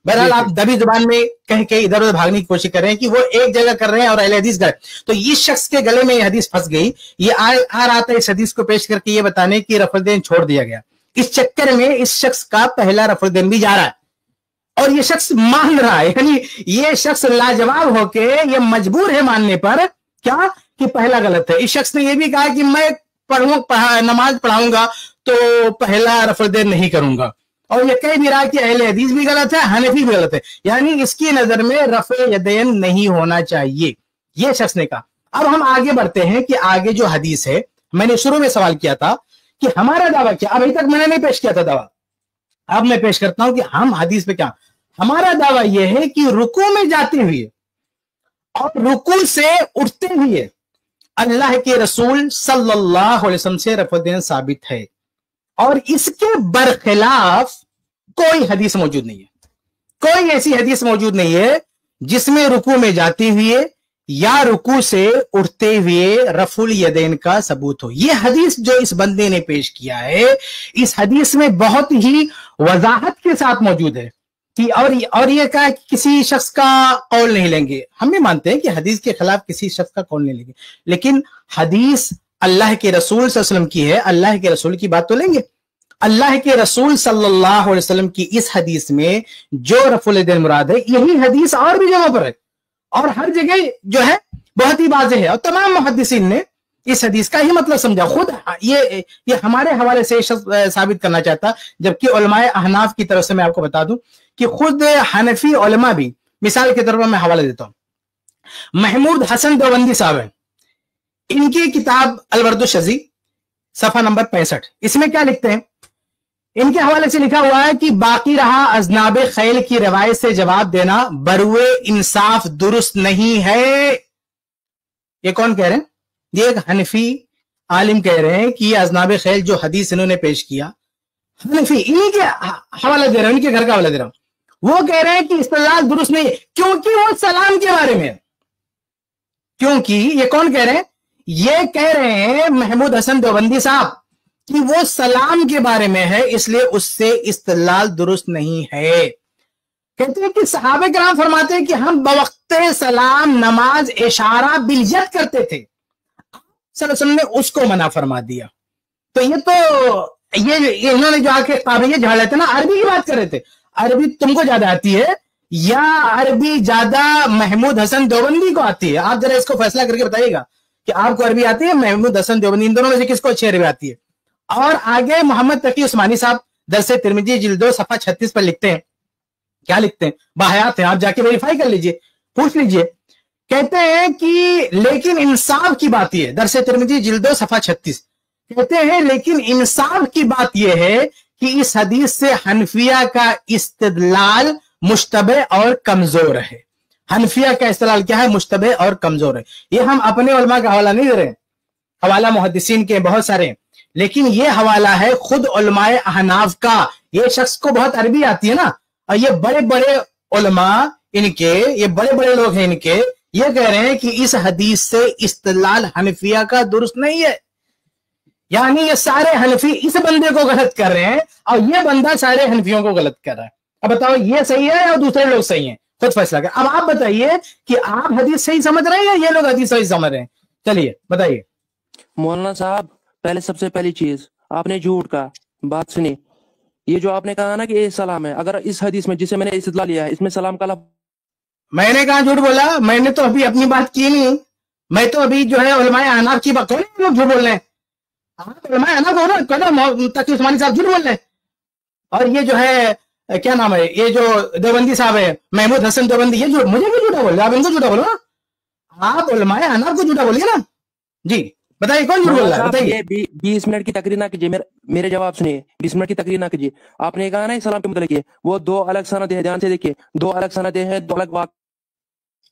بہرحال آپ دبی زبان میں کہہ کے ادھر ادھر بھاگنے کی کوشش کر رہے ہیں کہ وہ ایک جگہ کر رہے ہیں اور اہل حدیث گئے. تو اس شخص کے گلے میں یہ حدیث پھنس گئی. یہ آ رہا تھا اس حدیث کو پیش کر کے یہ بتانے کہ رفع الدین چھوڑ دیا گیا. اس چکر میں اس شخص کا پہلا رفع الدین بھی جا رہا ہے اور یہ شخص مان رہا ہے. یعنی یہ شخص لاجواب ہو کے یہ مجبور ہے ماننے پر کیا کہ پہلا غلط ہے. اس شخص نے یہ بھی کہا کہ میں نماز پڑھاؤں گا تو پہلا رفع الدین نہیں کروں گا، اور یہ کہہ بھی رہا کہ اہل حدیث بھی غلط ہے، حنفی بھی غلط ہے. یعنی اس کی نظر میں رفع یدین نہیں ہونا چاہیے، یہ شخص نے کہا. اب ہم آگے بڑھتے ہیں کہ آگے جو حدیث ہے، میں نے شروع میں سوال کیا تھا کہ ہمارا دعویٰ کیا، ابھی تک میں نے نہیں پیش کیا تھا دعویٰ، اب میں پیش کرتا ہوں کہ ہم حدیث پہ کیا. ہمارا دعویٰ یہ ہے کہ رکوع میں جاتے ہوئے اور رکوع سے اٹھتے ہوئے اللہ کے رسول صلی اللہ علیہ وسلم سے رفع الدین ثابت ہے، اور اس کے برخلاف کوئی حدیث موجود نہیں ہے. کوئی ایسی حدیث موجود نہیں ہے جس میں رکوع میں جاتے ہوئے یا رکوع سے اٹھتے ہوئے رفع الیدین کا ثبوت ہو. یہ حدیث جو اس بندے نے پیش کیا ہے، اس حدیث میں بہت ہی وضاحت کے ساتھ موجود ہے کہ اور یہ کہا کہ کسی شخص کا قول نہیں لیں گے. ہم بھی مانتے ہیں کہ حدیث کے خلاف کسی شخص کا قول نہیں لیں گے، لیکن حدیث اللہ کے رسول صلی اللہ علیہ وسلم کی ہے، اللہ کے رسول کی بات تو لیں گے. اللہ کے رسول صلی اللہ علیہ وسلم کی اس حدیث میں جو رفع الیدین مراد ہے، یہی حدیث اور بھی جگہ پر ہے اور ہر جگہ جو ہے بہت ہی واضح ہے، اور تمام محدثین نے اس حدیث کا ہی مطلب سمجھا. خود یہ ہمارے حوالے سے ثابت کرنا چاہتا، جبکہ علماء احناف کی طرف سے میں آپ کو بتا دوں کہ خود حنفی علماء بھی، مثال کے طور پر میں حوالہ دیتا ہوں، محمود حسن دیوبندی صاحب ہیں، ان کی کتاب الورد الشذی صفحہ نمبر 65، اس میں کیا لکھتے ہیں؟ ان کے حوالے سے لکھا ہوا ہے کہ باقی رہا اذناب خیل کی روایت سے جواب دینا بروئے انصاف درست نہیں ہے. یہ کون کہہ رہے ہیں؟ یہ ایک حنفی عالم کہہ رہے ہیں کہ یہ اذناب خیل جو حدیث انہوں نے پیش کیا، حنفی انہی کے حوالہ دے رہا ہوں، ان کے گھر کا حوالہ دے رہا ہوں، وہ کہہ رہے ہیں کہ استدلال درست نہیں ہے کیونکہ وہ سلام کے بارے میں ہے. کیونکہ یہ کون کہہ رہے ہیں؟ یہ کہہ رہے ہیں محمود حسن دیوبندی صاحب کہ وہ سلام کے بارے میں ہے، اس لیے اس سے استدلال درست نہیں ہے. کہتے ہیں کہ صحابہ کرام فرماتے ہیں کہ ہم بوقت سلام نماز اشارہ بالید کرتے تھے، صلی اللہ علیہ وسلم نے اس کو منع فرما دیا. تو یہ انہوں نے جو آ کے قابلیت جھاڑ لیتے نا، عربی کی بات کر رہے تھے. عربی تم کو زیادہ آتی ہے یا عربی زیادہ محمود حسن دیوبندی کو آتی ہے؟ آپ ذرا اس کو فیصلہ کر کے بتائیے گا کہ آپ کو عربی آتی ہے، محمود حسن دیوبندی، ان دونوں میں سے کس کو اچھی عربی آتی ہے؟ اور آگے محمد تقی عثمانی صاحب درس ترمذی جلد 2 صفحہ 36 پر لکھتے ہیں، کیا لکھتے ہیں؟ باحیات ہیں، آپ جا کے ویریفائی کر لیجئے، پوچھ لیجئے. کہتے ہیں کہ لیکن انصاف کی بات یہ ہے، درس ترمذی جلد 2 صفحہ 36 کہتے ہیں لیکن انصاف کی بات یہ ہے کہ اس حدیث سے حنفیہ کا استدلال مشتبہ اور کمزور ہے. حنفیہ کا استدلال کیا ہے؟ مشتبہ اور کمزور ہے. یہ ہم اپنے علماء کا حوالہ نہیں دے رہے ہیں، حوالہ محدثین کے بہت سارے ہیں، لیکن یہ حوالہ ہے خود علماء احناف کا. یہ شخص کو بہت عربی آتی ہے نا، اور یہ بڑے بڑے علماء ان کے، یہ بڑے بڑے لوگ ہیں ان کے، یہ کہہ رہے ہیں کہ اس حدیث سے استدلال حنفیہ کا درست نہیں ہے. یعنی یہ سارے حنفی اس بندے کو غلط کر رہے ہیں اور یہ بندہ سارے حنفیوں کو غلط کر رہا ہے. اب بتاؤ یہ صحیح ہے یا دوسرے لوگ صحیح ہیں؟ خود فیصلہ کر. اب آپ بتائیے کہ آپ حدیث صحیح سمجھ رہے ہیں یا یہ لوگ حدیث صحیح سمجھ رہے ہیں؟ چلیے بتائیے. مولانا صاحب پہلے سب سے پہلی چیز آپ نے جھوٹ کا بات سنی. یہ جو آپ نے کہا نا کہ یہ سلام ہے، اگر اس حدیث میں جسے میں نے استدلال لیا ہے اس میں سلام کا لفظ، میں نے کہا جھوٹ بولا؟ میں نے تو ابھی اپنی بات کی نہیں، میں تو ابھی جو ہے علماء احناف کی بات. کون لوگ جھوٹ بول رہے ہیں؟ آپ علماء احناف ہو نا، تقی عثمانی صاحب جھوٹ بول رہے ہیں. اور یہ جو ہے क्या नाम है ये जो देवबंदी साहब है, महमूद हसन देवबंदी, ये मुझे भी झूठा बोल रहे, आप इनको झूठा बोलो ना, आप उलमाए अहनाफ को झूठा बोलिए ना। जी बताइए कौन झूठ बोल रहा है, बताइए। 20 मिनट की तकरीर ना कीजिए, मेरे जवाब सुनिए, 20 मिनट की तकरीर ना कीजिए। आपने कहा ना इस्लाम के मतलब वो 2 अलग सनद है, ध्यान से देखिए, 2 अलग सनद है, 2 अलग वाक़।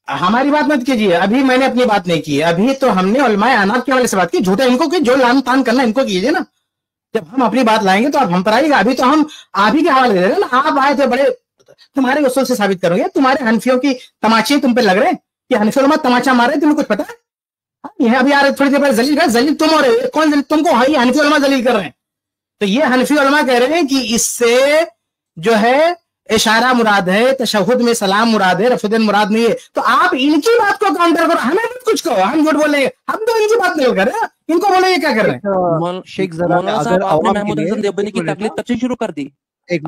हमारी बात मत कीजिए, अभी मैंने अपनी बात नहीं की, अभी तो हमने उलमाए अहनाफ के वाले से बात की। झूठा इनको की, जो लान तान करना इनको कीजिए ना, जब हम अपनी बात लाएंगे तो आप हम पर आइएगा। अभी तो हम आप ही के हवाले दे रहे हैं ना, आप आए थे बड़े, तुम्हारे उसूल से साबित करोगे, तुम्हारे हनफियों की तमाचे तुम पे लग रहे हैं कि हनफी उलमा तमाचा मार रहे, तुम्हें कुछ पता है? ये अभी आ रहे थोड़ी देर पहले जलील कर, जलील तुम हो रहे, कौन जलील? तुमको हनफी उलमा जलील कर रहे हैं। तो ये हनफी उलमा कह रहे हैं कि इससे जो है इशारा मुराद है, तशहुद में सलाम मुराद है, रफुद्दीन मुराद नहीं है। तो आप इनकी बात को काउंटर करो, हमें मत कुछ कहो, हम झूठ बोलेंगे, हम तो इनकी बात नहीं कर रहे हैं, इनको बोलेंगे क्या कर रहे हैं? शेख जरा अगर आपने महमूद हसन देवबंदी की तकलीफ कब से शुरू कर दी? एक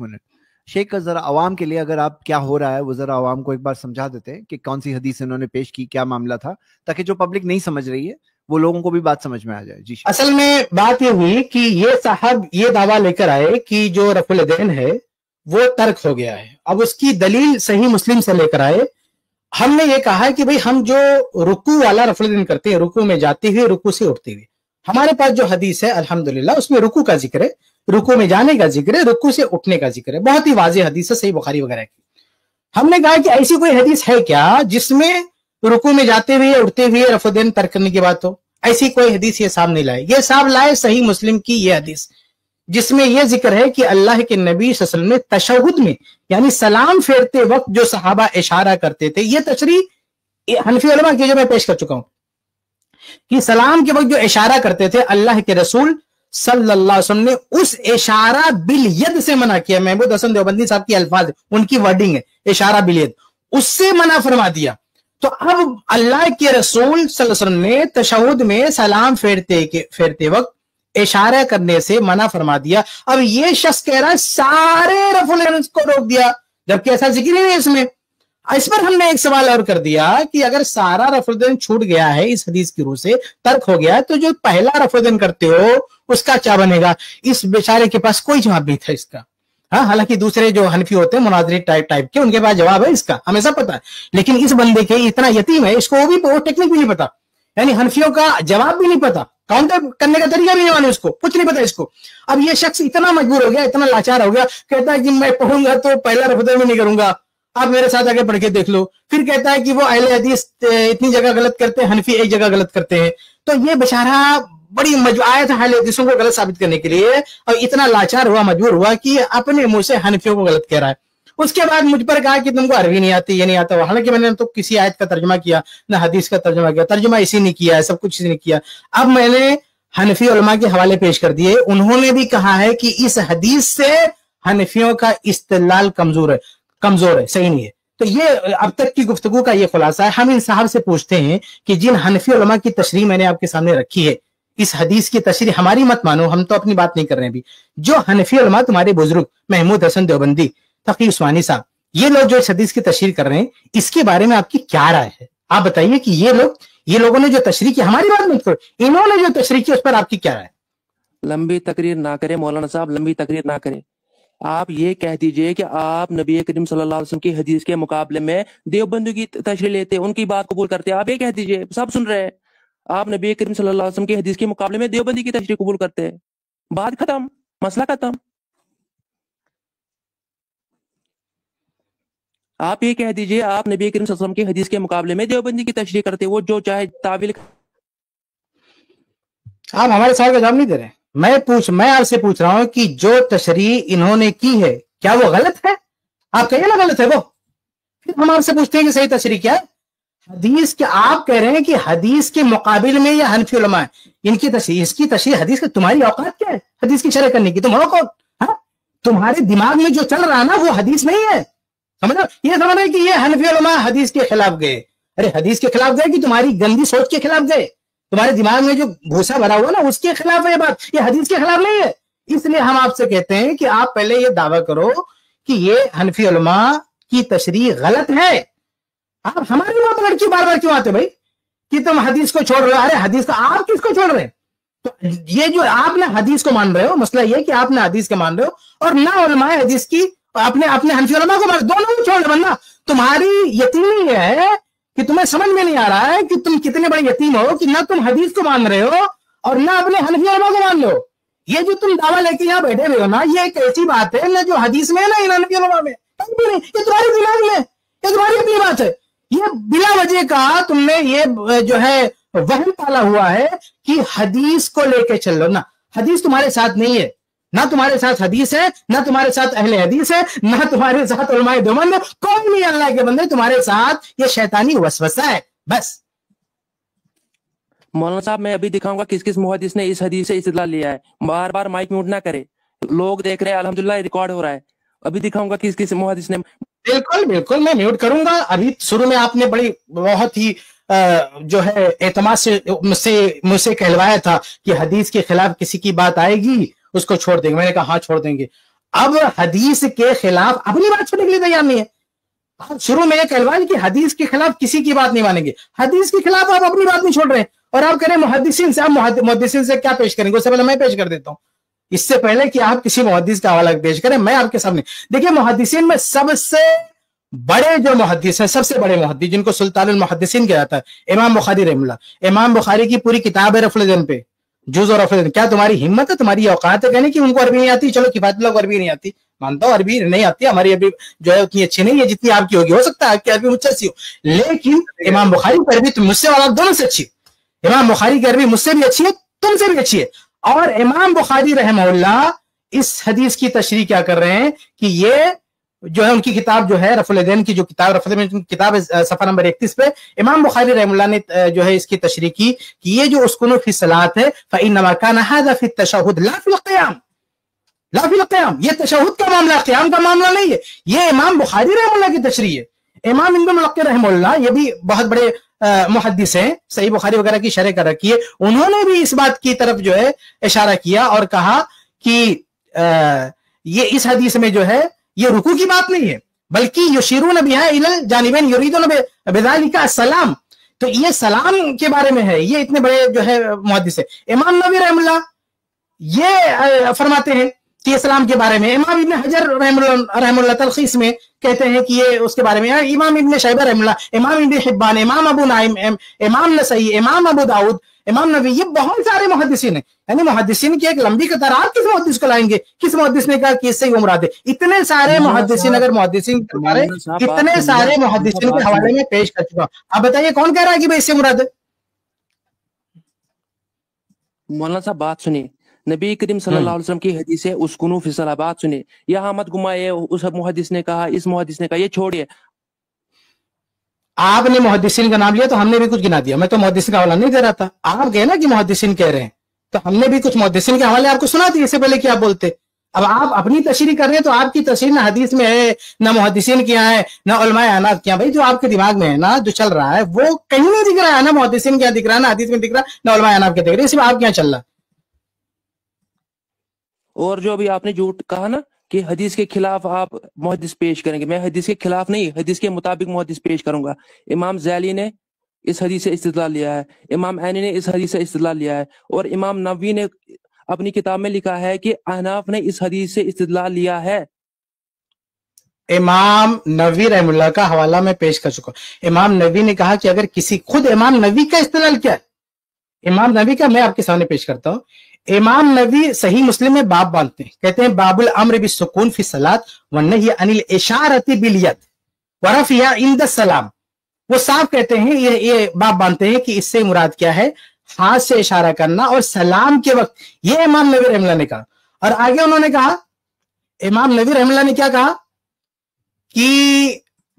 मिनट शेख का जरा अवाम के लिए, अगर आप क्या हो रहा है वो जरा अवाम को एक बार समझा देते हैं कि कौन सी हदीस इन्होंने पेश की, क्या मामला था, ताकि जो पब्लिक नहीं समझ रही है वो लोगों को भी बात समझ में आ जाए। जी असल में बात ये हुई कि ये साहब ये दावा लेकर आए कि जो रफुल यदैन है वो तर्क हो गया है। अब उसकी दलील सही मुस्लिम से लेकर आए। हमने ये कहा कि भाई हम जो रुकू वाला रफुल यदैन करते हैं, रुकू में जाते हुए, रुकू से उठते हुए, हमारे पास जो हदीस है अल्हम्दुलिल्लाह उसमें रुकू का जिक्र है, रुकू में जाने का जिक्र है, रुकू से उठने का जिक्र है, बहुत ही वाज़ेह हदीस है, सही बुखारी वगैरह की। हमने कहा कि ऐसी कोई हदीस है क्या जिसमें रुकू में जाते हुए उठते हुए रफुल यदैन तर्क करने की बात हो? ऐसी कोई हदीस ये साहब नहीं लाए। ये साहब लाए सही मुस्लिम की ये हदीस, जिसमें यह जिक्र है कि अल्लाह के नबी सल्लल्लाहु अलैहि वसल्लम ने तशहुद में, यानी सलाम फेरते वक्त जो सहाबा इशारा करते थे, ये तशरीह हनफी उलमा की जो मैं पेश कर चुका हूं कि सलाम के वक्त जो इशारा करते थे, अल्लाह के रसूल सल्लल्लाहु अलैहि वसल्लम ने उस इशारा बिल यद से मना किया। महमूद हसन देवबंदी साहब की अल्फाज, उनकी वर्डिंग है इशारा बिल यद, उससे मना फरमा दिया। तो अब अल्लाह के रसूल सल्लल्लाहु अलैहि वसल्लम ने तशहुद में सलाम फेरते वक्त इशारा करने से मना फरमा दिया। अब ये शख्स कह रहा है सारे रफुल यदैन को रोक दिया, जबकि ऐसा जिक्र नहीं है इसमें। इस पर हमने एक सवाल और कर दिया कि अगर सारा रफुल यदैन छूट गया है इस हदीस की रूह से, तर्क हो गया है, तो जो पहला रफुल यदैन करते हो उसका क्या बनेगा? इस बेचारे के पास कोई जवाब नहीं था इसका। हाँ, हालांकि दूसरे जो हनफी होते हैं मुनाजरी टाइप के, उनके पास जवाब है इसका, हमें सब पता है, लेकिन इस बंदे के इतना यतीम है, इसको वो टेक्निक भी नहीं पता, यानी हनफियों का जवाब भी नहीं पता, काउंटर करने का तरीका भी नहीं मालूम इसको, कुछ नहीं पता इसको। अब ये शख्स इतना मजबूर हो गया, इतना लाचार हो गया, कहता है कि मैं पढ़ूंगा तो पहला रफुल यदैन में नहीं करूंगा, आप मेरे साथ आगे पढ़ के देख लो। फिर कहता है कि वो अहले हदीस इतनी जगह गलत करते हैं, हनफी एक जगह गलत करते हैं। तो ये बेचारा बड़ी आया था अहले हदीसों को गलत साबित करने के लिए, और इतना लाचार हुआ, मजबूर हुआ कि अपने मुंह से हनफियों को गलत कह रहा है। उसके बाद मुझ पर कहा कि तुमको अरबी नहीं आती, ये नहीं आता। हालांकि मैंने तो किसी आयत का तर्जुमा किया ना हदीस का तर्जुमा किया, तर्जुमा इसी ने किया है, सब कुछ इसी ने किया। अब मैंने हनफी उलमा के हवाले पेश कर दिए, उन्होंने भी कहा है कि इस हदीस से हनफियों का इस्तिदलाल कमजोर है, सही नहीं है। तो ये अब तक की गुफ्तगू का ये खुलासा है। हम इन साहब से पूछते हैं कि जिन हनफी उलमा की तशरीह मैंने आपके सामने रखी है, इस हदीस की तशरीह हमारी मत मानो, हम तो अपनी बात नहीं कर रहे हैं अभी, जो हनफी उलमा तुम्हारे बुजुर्ग महमूद हसन देवबंदी, तकी उस्मानी साहब, ये लोग जो इस हदीस की तशरीह कर रहे हैं, इसके बारे में आपकी क्या राय है? आप बताइए कि ये लोगों ने जो तशरीह की, हमारी बात मत करो, इन्होंने जो तशरीह की उस पर आपकी क्या राय? लंबी तकरीर ना करें मौलाना साहब, लंबी तकरीर ना करें। आप ये कह दीजिए कि आप नबी करीम सल्लल्लाहु अलैहि वसल्लम की हदीस के मुकाबले में देवबंदी की तशरीह लेते, उनकी बात कबूल करते। आप ये कह दीजिए, सब सुन रहे हैं, आप नबी करीम सल्लल्लाहु अलैहि वसल्लम की हदीस के मुकाबले में देवबंदी की तशरीह कबूल करते हैं, बात खत्म, मसला खत्म। आप ये कह दीजिए आप नबी करीम सल्लल्लाहु अलैहि वसल्लम की हदीस के मुकाबले में देवबंदी की तशरीह करते, वो जो चाहे तावील। आप हमारे सवाल का जवाब नहीं दे रहे। मैं आपसे पूछ रहा हूं कि जो तशरीह इन्होंने की है क्या वो गलत है? आप कहिए ना गलत है वो, फिर हम आपसे पूछते हैं कि सही तशरीह क्या है। हदीस के आप कह रहे हैं कि हदीस के मुकाबिल में या हनफी उलमा है इनकी तशरीह, इसकी तशरीह हदीस का तुम्हारी औकात क्या है हदीस की शरह करने की? तुम हो कौन? हाँ, तुम्हारे दिमाग में जो चल रहा है ना वो हदीस नहीं है, समझ लो। ये समझ रहे कि ये हनफी उलमा हदीस के खिलाफ गए। अरे हदीस के खिलाफ गए कि तुम्हारी गंदी सोच के खिलाफ गए? तुम्हारे दिमाग में जो भूसा भरा हुआ ना उसके खिलाफ है ये बात, ये हदीस के खिलाफ नहीं है। इसलिए हम आपसे कहते हैं कि आप पहले ये दावा करो कि ये हनफी उलमा की तशरीह गलत है। आप हमारी बात क्यों बार बार क्यों आते भाई कि तुम हदीस को छोड़ रहे हो? अरे हदीस का आप किसको छोड़ रहे हैं? تو یہ جو آپ نے حدیث کو مان رہے ہو، مسئلہ یہ کہ آپ نے حدیث کو مان رہے ہو اور نہ علماء حدیث کی اپنے حنفی علماء کو مان، دونوں کو چھوڑ بندہ. تمہاری یتیمی یہ ہے کہ تمہیں سمجھ میں نہیں آ رہا ہے کہ تم کتنے بڑے یتیم ہو کہ نہ تم حدیث کو مان رہے ہو اور نہ اپنے حنفی علماء کو مان لو. یہ جو تم دعویٰ لے کے یہاں بیٹھے ہوئے ہو نا، یہ ایک ایسی بات ہے نہ جو حدیث میں ہے نہ حنفی علماء میں، یہ تمہاری دماغ میں، یہ تمہاری اپنی بات ہے. یہ بلا وجہ کا تم نے یہ جو ہے وہم پالا ہوا ہے کہ حدیث کو لے کے چل لو. نا حدیث تمہارے ساتھ نہیں ہے، نہ تمہارے ساتھ حدیث ہے، نہ تمہارے ساتھ اہل حدیث ہے، نہ تمہارے ساتھ علماء دیوبند ہے. کوئی نہیں اللہ کے بندے، تمہارے ساتھ یہ شیطانی وسوسہ ہے بس. مولانا صاحب میں ابھی دکھاؤں گا کس کس محدث نے اس حدیث سے استدلال لیا ہے. بار بار مائک میوٹ نہ کرے، لوگ دیکھ رہے ہیں، الحمدللہ ریکارڈ ہو رہا ہے. ابھی دکھاؤں گا کس کس محدث نے. بالکل بالکل میں میوٹ کروں گا. ابھی شروع میں آپ نے بڑی بہت ہی جو ہے اعتماد سے مجھ سے کہلوایا تھا کہ حدیث کے خلاف کسی کی بات آئے گی اس کو چھوڑ دیں گے. میں نے کہا ہاں چھوڑ دیں گے. اب حدیث کے خلاف اپنی بات چھوڑنے کے لیے تیار نہیں ہے. شروع میں یہ کہلوایا کہ حدیث کے خلاف کسی کی بات نہیں مانیں گے. حدیث کے خلاف آپ اپنی بات نہیں چھوڑ رہے ہیں اور آپ کہہ رہے ہیں محدثین سے. آپ محدثین سے کیا پیش کریں گے؟ اس سے پہلے میں پیش کر دیتا ہوں، اس سے پہلے کہ آپ کسی محدث کا حوالہ پیش کریں. میں آپ کے سامنے دیکھیں، محدثین میں سب سے بڑے جو محدث ہیں، سب سے بڑے محدث جن کو سلطان المحدثین کہا جاتا ہے، امام بخاری رحمہ اللہ. امام بخاری کی پوری کتاب ہے رفع الدین پہ، جز اور رفع الدین. کیا تمہاری ہمت ہے، تمہاری اوقات ہے کہنے کہ ان کو عربی نہیں آتی؟ چلو کفایت اللہ کو عربی نہیں آتی، مانتا ہوں عربی نہیں آتی، ہماری عربی جو ہے اتنی اچھی نہیں ہے جتنی آپ کی ہوگی. ہو سکتا ہے آپ کی عربی مجھ سے اچھی ہو، لیکن امام بخاری کی عربی مجھ سے اور دونوں سے اچھی ہے. امام بخاری کی عربی مجھ سے بھی اچھی ہے، تم سے بھی اچھی ہے. اور امام بخاری رحمہ اللہ اس حدیث کی تشریح کیا کر رہے ہیں کہ یہ جو ہے ان کی کتاب جو ہے رفع الدین کی جو کتاب رفع الدین کتاب ہے صفحہ نمبر 31 پہ امام بخاری رحمہ اللہ نے جو ہے اس کی تشریح کی کہ یہ جو اسکنوا فی الصلاۃ ہے فإنما كان هذا في التشهد لا في القيام، لا في القيام. یہ تشہد کا معاملہ، قیام کا معاملہ نہیں ہے. یہ امام بخاری رحمہ اللہ کی تشریح ہے. امام ابن ملقن رحمہ اللہ یہ بھی بہت بڑے محدث ہیں، صحیح بخاری وغیرہ کی شرح کر رکھی ہے. انہوں نے بھی اس بات کی طرف جو ہے اشارہ کیا اور کہا کہ یہ اس حدیث میں جو ہے یہ رکوع کی بات نہیں ہے، بلکہ یشیرون بہا الی الجانبین یریدون بذلک السلام. تو یہ سلام کے بارے میں ہے. یہ اتنے بڑے جو ہے محدث ہے. امام نووی رحمہ اللہ یہ فرماتے ہیں کہ اسلام کے بارے میں. امام ابن حجر رحمہ اللہ تلخیص میں کہتے ہیں کہ یہ اس کے بارے میں. امام ابن شیبہ رحمہ اللہ، امام ابن حبان، امام ابو نعیم، امام نسائی، امام ابو داؤد، امام نووی، یہ بہت سارے محدثین ہیں. یعنی محدثین کی ایک لمبی قطار. آپ کس محدث کو لائیں گے؟ کس محدث نے کہا کہ اس سے یہ مراد ہے؟ اتنے سارے محدثین، اگر محدثین اتنے سارے محدثین کے حوالے میں پیش کر چکا. آپ بتائیے کون کہہ رہا ہے کہ بھائی اس سے مراد ہے؟ مولانا صاحب بات سنیے، نبی کریم صلی اللہ علیہ وسلم کی حدیث ہے اسکنوا فی الصلاۃ. بات سنیے، یہاں مت گھمائے اس محدث نے کہا، اس محدث نے کہا، یہ چھوڑیے. آپ نے محدثین کا نام لیا تو ہم نے بھی کچھ گنا دیا. میں تو محدثین کا حوالہ نہیں دے رہا تھا. آپ کہے نا کہ محدثین کہہ رہے ہیں تو ہم نے بھی کچھ محدثین کے حوالے آپ کو سنا دیے اس سے پہلے کہ آپ بولتے. اب آپ اپنی تشریح کر رہے ہیں تو آپ کی تشریح نہ حدیث میں ہے، نہ محدثین کی ہے، نہ علماء اعناق کی. بھائی جو آپ کے دماغ میں ہے نا، جو چل رہا ہے وہ کہیں نہیں دکھ رہا ہے. نہ محدثین کیا دکھ رہا ہے، نہ حدیث میں دکھ رہا ہے، نہ علماء اعناق کے دکھ رہے ہیں. صرف آپ کیا چل رہا ہے. اور جو ابھی آپ نے جھوٹ کہا نا کہ حدیث کے خلاف آپ محدث پیش کریں گے، میں حدیث کے خلاف نہیں، حدیث کے مطابق محدث پیش کروں گا. امام ذیلی نے اس حدیث سے استدلال لیا ہے، امام عینی نے اس حدیث سے استدلال لیا ہے، اور امام نووی نے اپنی کتاب میں لکھا ہے کہ احناف نے اس حدیث سے استدلال لیا ہے. امام نووی رحم اللہ کا حوالہ میں پیش کر چکا. امام نووی نے کہا کہ اگر کسی، خود امام نووی کا استدلال کیا ہے، امام نووی کا میں آپ کے سامنے پیش کرتا ہوں. امام نووی صحیح مسلم میں باب باندھتے ہیں، کہتے ہیں باب الامر بالسکون فی الصلاۃ والنہی عن الاشارۃ بالید ورفعها عند السلام. وہ صاف کہتے ہیں، یہ باب باندھتے ہیں کہ اس سے مراد کیا ہے، ہاتھ سے اشارہ کرنا اور سلام کے وقت. یہ امام نووی رحمہ اللہ نے کہا. اور آگے انہوں نے کہا، امام نووی رحمہ اللہ نے کیا کہا کہ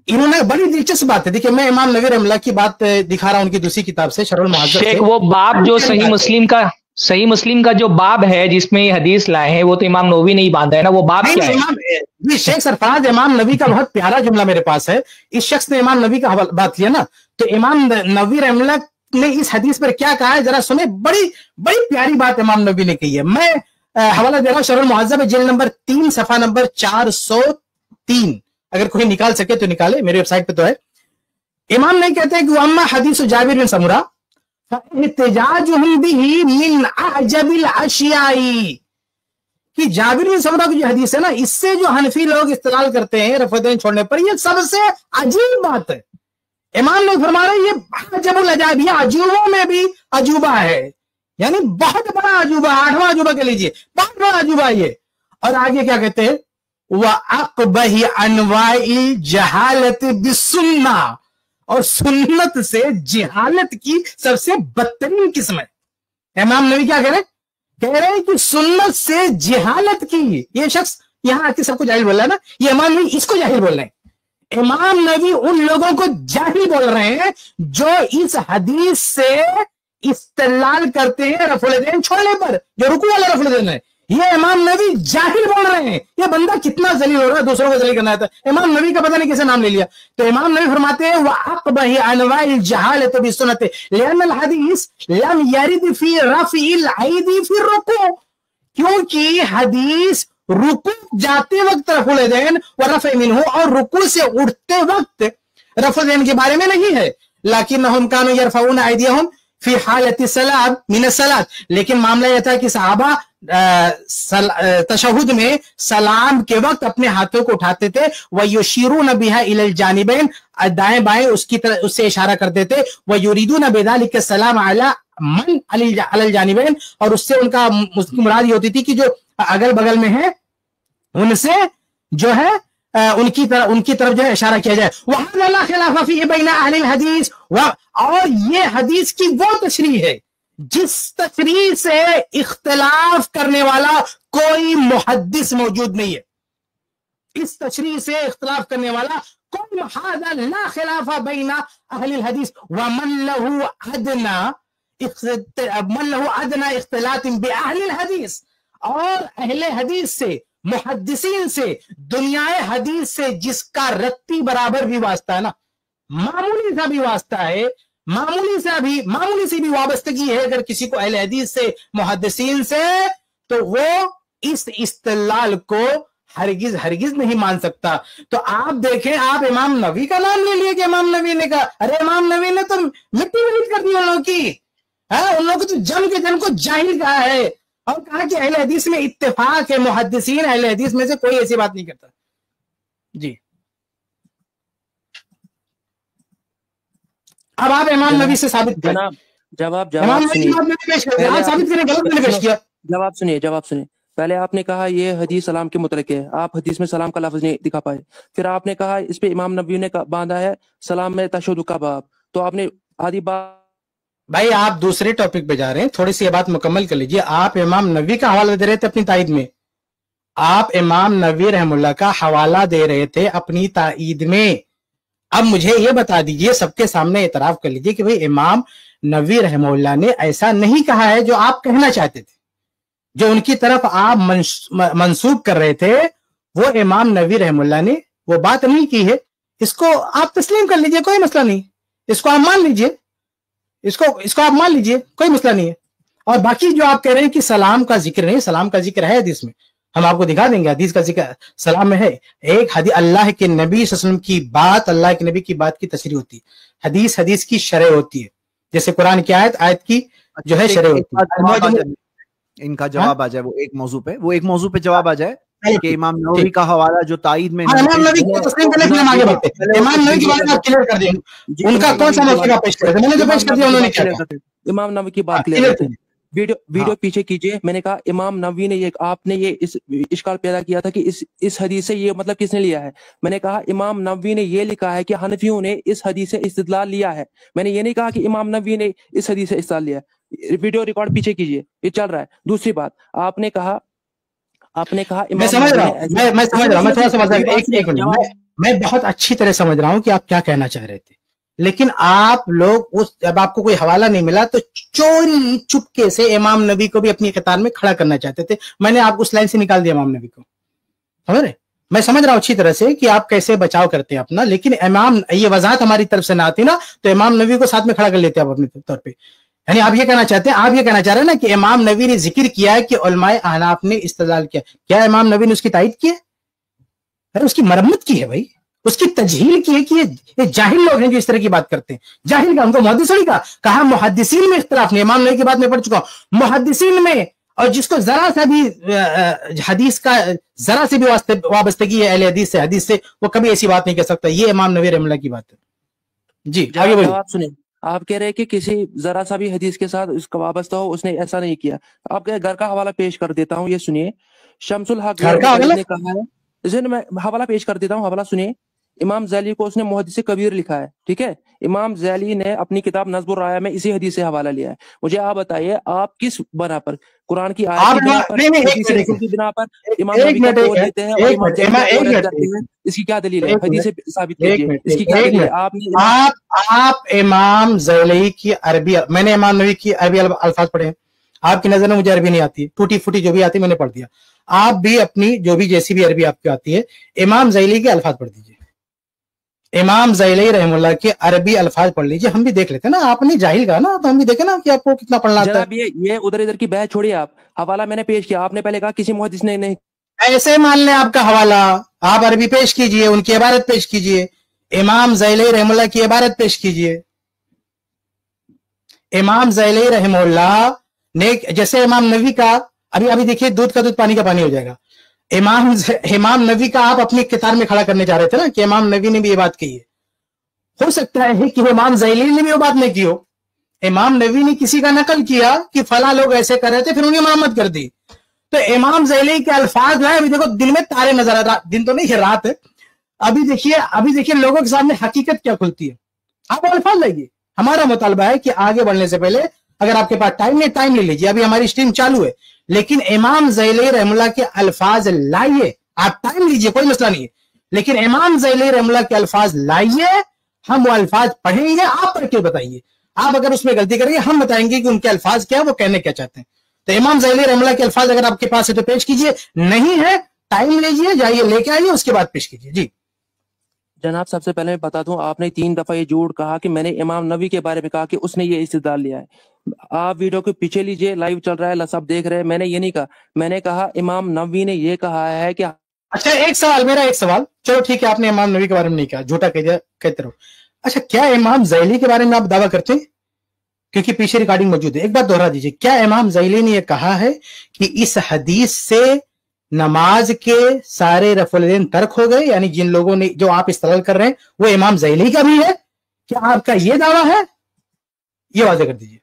انہوں نے بڑی دلچسپ بات ہے. دیکھیں میں امام نووی رحمہ اللہ کی بات دکھا رہا ہوں ان کی دوسری کتاب سے، شرح المہذب سے. وہ باب جو صحیح مسلم کا جو باب ہے جس میں یہ حدیث لائے ہیں، وہ تو امام نووی نے ہی باندھا ہے نا. وہ باب کیا ہے؟ جی شیخ سرفراز، امام نووی کا بہت پیارا جملہ میرے پاس ہے. اس شخص نے امام نووی کا بات لیا نا، تو امام نووی رحمہ اللہ نے اس حدیث پر کیا کہا ہے ذرا سنیں. بڑی پیاری بات امام نووی نے کہی ہے. میں حوالہ دے رہا ہوں، شرح المہذب جلد نمبر 3 صفحہ نمبر 403. اگر کوئی نکال سکے تو نکالے، میری ویب سائٹ پہ تو ہے. امام نہیں کہتے کہ اما حدیث جابر بن سمرہ फइहतिजाजुहुम बिही मिन अअजबिल अशियाई, कि जाबिर बिन समरा की जो हदीस है ना, इससे जो हनफी लोग इस्तेलाल करते हैं रफ़ीदैन छोड़ने पर, ये सबसे अजीब बात है। इमाम ने फरमा रहे ये अजबुल अजाब, ये अजूबों में भी अजूबा है, यानी बहुत बड़ा अजूबा, 8वां अजूबा कह लीजिए, बहुत बड़ा अजूबा ये। और आगे क्या कहते हैं, व अक़बही अनवाई जहालत बिस्सुन्ना, और सुन्नत से जिहालत की सबसे बदतरीन किस्म है। इमाम नबी क्या कह रहे हैं कि सुन्नत से जिहालत की, ये शख्स यहां आके सबको जाहिल बोल रहा है ना, ये इमाम नबी इसको जाहिल बोल रहे हैं। इमाम नबी उन लोगों को जाहिल बोल रहे हैं जो इस हदीस से इस्तेलाल करते हैं रफ़ुल छोड़ने पर, जो रुकू वाला रफ़ुल है, ये इमाम नबी जाहिल बोल रहे हैं। ये बंदा कितना जलील हो रहा है, दूसरों को जलील करना था। इमाम नबी का पता नहीं कैसे नाम ले लिया। तो इमाम नबी फरमाते हैं व अक़बही अनवाइल जहालत बिस्सुन्नत लिअन्नल हदीस लम यरिद फी रफ़इल ऐदी फी रुकू, क्योंकि हदीस रुकू जाते वक्त रफ़ुल यदैन व रफ़अ मिन्हु, और रुकू से उठते वक्त रफ़ुल यदैन के बारे में नहीं है। लाकिन्नहुम कानू यरफ़ऊन ऐदियहुम फी हालति सलात मिन सलात, लेकिन मामला यह था कि सहाबा तशहुद में सलाम के वक्त अपने हाथों को उठाते थे, वह युशीरून बिहा इलल जानिबैन, दाएं बाएं उसकी तरफ उससे इशारा करते थे, वह युरीदून बिज़ालिक सलाम अला मन अलल जानिबैन, और उससे उसकी मुराद ये होती थी कि जो अगल बगल में है उनसे जो है उनकी तरफ जो है इशारा किया जाए। वहां ला खिलाफ फी बैन अहलिल हदीस, और ये हदीस की वो तशरीह है जिस तशरीह से इख्तिलाफ करने वाला कोई मुहद्दिस मौजूद नहीं है। इस तशरीह से इख्तिलाफ करने वाला कोई हादा ला खिलाफा बैन अहलिल हदीस व मन लहु अदना इख्तिलात बि अहलिल हदीस, और अहले हदीस से, मुहद्दिसीन से, दुनियाए हदीस से जिसका रत्ती बराबर भी वास्ता है ना, मामूली सा भी वास्ता है, मामूली सी भी वाबस्तगी है अगर किसी को अहले हदीस से, मुहद्दिसीन से, तो वो इस इस्तिलाल को हरगिज नहीं मान सकता। तो आप देखें, आप इमाम नबी का नाम ले लिए कि इमाम नबी ने कहा, अरे इमाम नबी ने तो मिट्टी मिट्टी कर दी उन लोगों की, उन लोगों को तो जन को जाहिल कहा है, और कहा कि अहले हदीस में इत्तेफाक है, मुहद्दिसीन अहले हदीस में से कोई ऐसी बात नहीं करता। जी, अब आप इमाम नबी से साबित करें। जवाब सुनिए। पहले आपने कहा ये हदीस सलाम के मुतलक है, आप हदीस में सलाम का लफ्ज नहीं दिखा पाए। फिर आपने कहा इस पे इमाम नबी ने बांधा है सलाम में तशहुद का बाब, तो आपने आधी बात। भाई आप दूसरे टॉपिक पे जा रहे हैं, थोड़ी सी ये बात मुकम्मल कर लीजिए। आप इमाम नबी का हवाला दे रहे थे अपनी ताईद में, आप इमाम नबी रहमुल्लाह का हवाला दे रहे थे अपनी ताईद में। अब मुझे ये बता दीजिए, सबके सामने इतराफ कर लीजिए कि भाई इमाम नबी रहमुल्लाह ने ऐसा नहीं कहा है जो आप कहना चाहते थे, जो उनकी तरफ आप मंसूब कर रहे थे, वो इमाम नबी रहमुल्लाह ने वो बात नहीं की है। इसको आप तस्लीम कर लीजिए, कोई मसला नहीं, इसको आप मान लीजिए, इसको आप मान लीजिए, कोई मसला नहीं है। और बाकी जो आप कह रहे हैं कि सलाम का जिक्र नहीं, सलाम का जिक्र है हदीस में, हम आपको दिखा देंगे हदीस का जिक्र सलाम में है। एक हदीस अल्लाह के नबी सल्लल्लाहु अलैहि वसल्लम की बात, अल्लाह के नबी की बात की तशरीह होती है, हदीस की शरह होती है, जैसे कुरान की आयत की जो है शरह होती है। इनका जवाब आ जाए वो एक मौजू पे जवाब आ जाए कि इमाम नबवी का हवाला जो ताईद में, इमाम नबी को तस्लीम करने के लिए हम आगे बढ़ते हैं। इमाम नबी के बारे में आप क्लियर कर दें, उनका कौन सा मौक़िफ़ आप पेश कर रहे थे? मैंने जो पेश कर दिया उन्होंने क्या कहा? इमाम नबी की बात क्लियर करते हैं। वीडियो पीछे कीजिए। मैंने कहा इमाम नबी ने ये, आपने ये इस इश्काल पैदा किया था कि इस हदीस से ये मतलब किसने लिया है। मैंने कहा इमाम नबी ने ये लिखा है कि हनफियों ने इस हदीस से इस्तिदलाल लिया है। मैंने ये नहीं कहा कि इमाम नबी ने इस हदीस से इस्तिदलाल लिया है। वीडियो रिकॉर्ड पीछे कीजिए, ये चल रहा है। दूसरी बात, आपने कहा मैं समझ रहा हूँ, मैं थोड़ा समझ रहा हूँ, एक मिनट, मैं बहुत अच्छी तरह समझ रहा हूँ कि आप क्या कहना चाह रहे थे, लेकिन आप लोग जब आपको कोई हवाला नहीं मिला तो चोरी चुपके से इमाम नबी को भी अपनी कतार में खड़ा करना चाहते थे। मैंने आपको उस लाइन से निकाल दिया इमाम नबी को, समझ रहे? मैं समझ रहा हूं अच्छी तरह से कि आप कैसे बचाव करते हैं अपना, लेकिन इमाम, ये वजाहत हमारी तरफ से ना आती ना तो इमाम नबी को साथ में खड़ा कर लेते आप अपने तौर पर। यानी आप ये कहना चाहते हैं, आप ये कहना चाह रहे हैं ना कि इमाम नबी ने जिक्र किया है कि उलमाए अहनाफ ने इस्तेदलाल किया। क्या इमाम नबी ने उसकी तायीद की है? अरे उसकी मरम्मत की है भाई, اس کی تجہیل کی ہے کہ یہ جاہل لوگ ہیں جو اس طرح کی بات کرتے ہیں. جاہل کا ان کو محدث نہیں کہا محدثین میں اختلاف نہیں. امام نووی کی بات میں پڑھ چکا ہوں محدثین میں, اور جس کو ذرا سا بھی حدیث کا ذرا سے بھی وابستگی ہے اہل حدیث سے وہ کبھی ایسی بات نہیں کہہ سکتا. یہ امام نووی رحمہ اللہ کی بات ہے. جی آگے بڑھیے. آپ سنیں, آپ کہہ رہے ہیں کہ کسی ذرا سا بھی حدیث کے ساتھ اس کا وابستہ ہو, اس نے ایسا نہیں کیا. آپ کے گھر کا حوالہ پیش کر دیتا ہوں, یہ سنیے. شمس الحق گھر کا حوالہ نے کہا ہے, میں حوالہ پیش کر دیتا ہوں, حوالہ سنیے. امام ذیلی کو اس نے محدث کبیر لکھا ہے, ٹھیک ہے. امام ذیلی نے اپنی کتاب نظم الرایہ میں اسی حدیث سے حوالہ لیا ہے. مجھے آپ بتائیے, آپ کس بنا پر, قرآن کی آیت کی بنا پر, حدیث رسول کی بنا پر امام نووی کا قول دیتے ہیں اور امام ذیلی کا قول رد کرتے ہیں؟ اس کی کیا دلیل ہے؟ حدیث سے ثابت کیجیے, اس کی کیا دلیل ہے؟ آپ امام ذیلی کی عربی, میں نے امام نووی کی عربی الفاظ پڑھے ہیں, آپ کی نظر میں مجھے عربی نہیں آتی, ٹوٹی پھوٹی جو بھی آتی میں نے پڑھ دیا. آپ بھی اپنی جو بھی جیسی بھی عربی آپ کی آتی ہے امام ذیلی کے الفاظ پڑھ دیجیے. امام ذیلی رحمہ اللہ کے عربی الفاظ پڑھ لیجیے, ہم بھی دیکھ لیتے نا. آپ نے جاہل کہا نا, تو ہم بھی دیکھیں نا کہ آپ کو کتنا پڑھنا آتا ہے. جناب یہ ادھر ادھر کی بحث چھوڑیے, آپ حوالہ میں نے پیش کیا, آپ نے پہلے کہا کسی محدث نے نہیں. ایسے مان لیں آپ کا حوالہ, آپ عربی پیش کیجئے, ان کی عبارت پیش کیجئے, امام ذیلی رحمہ اللہ کی عبارت پیش کیجئے. امام ذیلی رحمہ اللہ نے, جیسے امام نووی کا, ابھی دیکھیے دودھ کا دودھ پانی کا پانی ہو جائے گا. امام نووی کا آپ اپنی کتار میں کھڑا کرنے جا رہے تھے نا کہ امام نووی نے بھی یہ بات کہی ہے. ہو سکتا ہے کہ امام ذیلی نے بھی وہ بات نہیں کی ہو. امام نووی نے کسی کا نقل کیا کہ فلاں لوگ ایسے کر رہے تھے, پھر انہیں مرمت کر دی. تو امام ذیلی کے الفاظ جو ہے, ابھی دیکھو دن میں تارے نظر آ رہا, دن تو نہیں ہے رات ہے. ابھی دیکھیے لوگوں کے سامنے حقیقت کیا کھلتی ہے. آپ الفاظ لائیے. ہمارا مطالبہ ہے کہ آگے بڑھنے سے پہلے اگر آپ کے پاس ٹائم لے لیجیے, ابھی ہماری اسٹریم چالو ہے, لیکن امام ذیلی رحمہ اللہ کے الفاظ لائیے. آپ ٹائم لیجیے, کوئی مسئلہ نہیں ہے, لیکن امام ذیلی رحمہ اللہ کے الفاظ لائیے. ہم وہ الفاظ پڑھیں گے, آپ پڑھ کے بتائیے. آپ اگر اس میں غلطی کریں گے, ہم بتائیں گے کہ ان کے الفاظ کیا, وہ کہنے کیا چاہتے ہیں. تو امام ذیلی رحمہ اللہ کے الفاظ اگر آپ کے پاس ہے تو پیش کیجئے, نہیں ہے ٹائم لیجئے, جائیے لے کے آئیے, اس کے بعد پیش کیجئے. جی جناب سب سے پہلے میں بتا دوں, آپ نے 3 دفعہ یہ جھوٹ کہا کہ میں نے امام نووی کے بارے میں کہا کہ اس نے یہ استدلال لیا ہے. آپ ویڈیو کے پیچھے لیجئے, لائیو چل رہا ہے, سب دیکھ رہے ہیں. میں نے یہ نہیں کہا, میں نے کہا امام نووی نے یہ کہا ہے کہ. اچھا میرا ایک سوال, چلو ٹھیک ہے, آپ نے امام نووی کے بارے میں نہیں کہا, جھوٹا کہتے رہو. اچھا کیا امام ذیلی کے بارے میں آپ دعویٰ کرتے ہیں؟ کیونکہ پیچھے ریکارڈنگ موجود ہے, ایک بات دوہرا دیجیے. کیا امام ذیلی نے یہ کہا ہے کہ اس حدیث سے نماز کے سارے رفع الیدین ترک ہو گئے, یعنی جن لوگوں نے جو آپ استدلال کر رہے ہیں وہ امام ذیلی کا بھی ہے؟ کیا آپ کا یہ دعویٰ ہے؟ یہ واضح کر دیجیے.